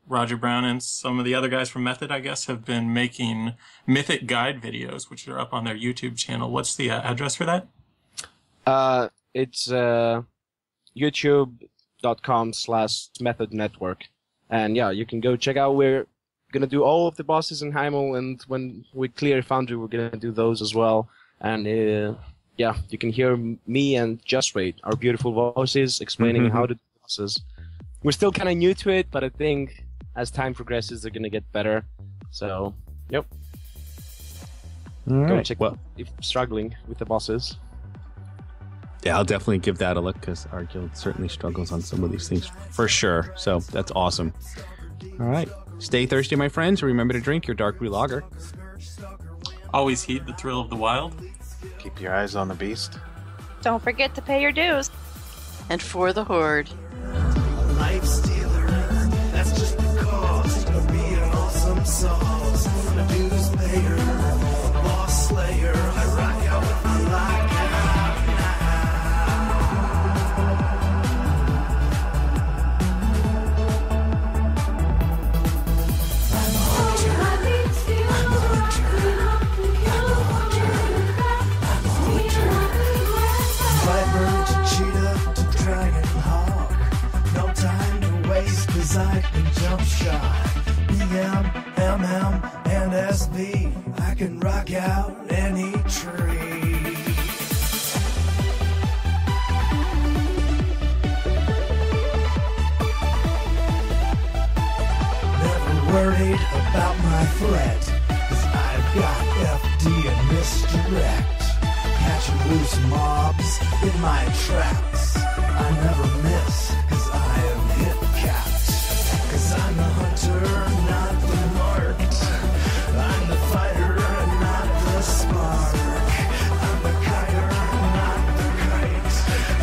Speaker 3: RogerBrown and some of the other guys from Method, I guess, have been making Mythic Guide videos, which are up on their YouTube channel. What's the address for that?
Speaker 6: It's youtube.com/Method Network. And yeah, you can go check out. We're going to do all of the bosses in Highmaul, and when we clear Foundry, we're going to do those as well. And yeah, you can hear me and Just Wait, our beautiful voices, explaining how to do bosses. We're still kind of new to it, but I think as time progresses, they're going to get better. So, yep.
Speaker 2: All
Speaker 6: Go
Speaker 2: right.
Speaker 6: check out if struggling with the bosses.
Speaker 2: Yeah, I'll definitely give that a look because our guild certainly struggles on some of these things for sure. So that's awesome. All right. Stay thirsty, my friends. Remember to drink your Darkbrew lager.
Speaker 3: Always heed the thrill of the wild.
Speaker 4: Keep your eyes on the beast.
Speaker 5: Don't forget to pay your dues.
Speaker 7: And for the Horde.
Speaker 1: Life stealer, that's just the cost of being awesome sauce. A dues payer, a boss slayer, I rock out with my lockout cause I can jump shot. BM, MM, and SB, I can rock out any tree. Never worried about my threat, cause I've got FD and misdirect. Catching loose mobs in my traps. I never miss, cause I am hit capped. Cause I'm the hunter, not the marked. I'm the fighter, not the spark. I'm the kiter, not the kite.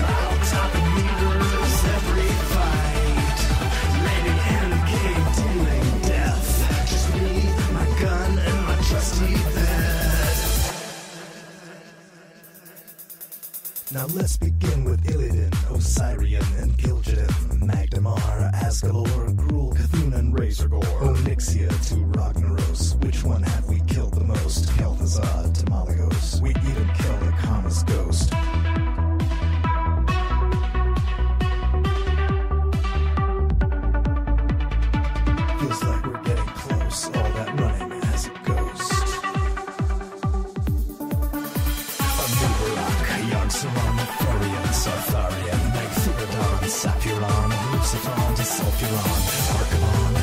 Speaker 1: I'll top meters every fight. Raiding and cave dealing death. Just me, my gun, and my trusty bed. Now let's begin with Illidan, Osirian, and Gil'jadan, Magdamar, Asgalor, Gruul, Cthulhu, and Razorgore, Onyxia to Ragnaros. Which one have we killed the most? Kel'Thuzad to Malagos. We even killed a Kama's ghost. Feels like we're getting close, all that running as a ghost. Yogg-Saron, Thorian, Sartharian, Megtheridon, Sapuron, Lucifer, Sulfuron, Archon,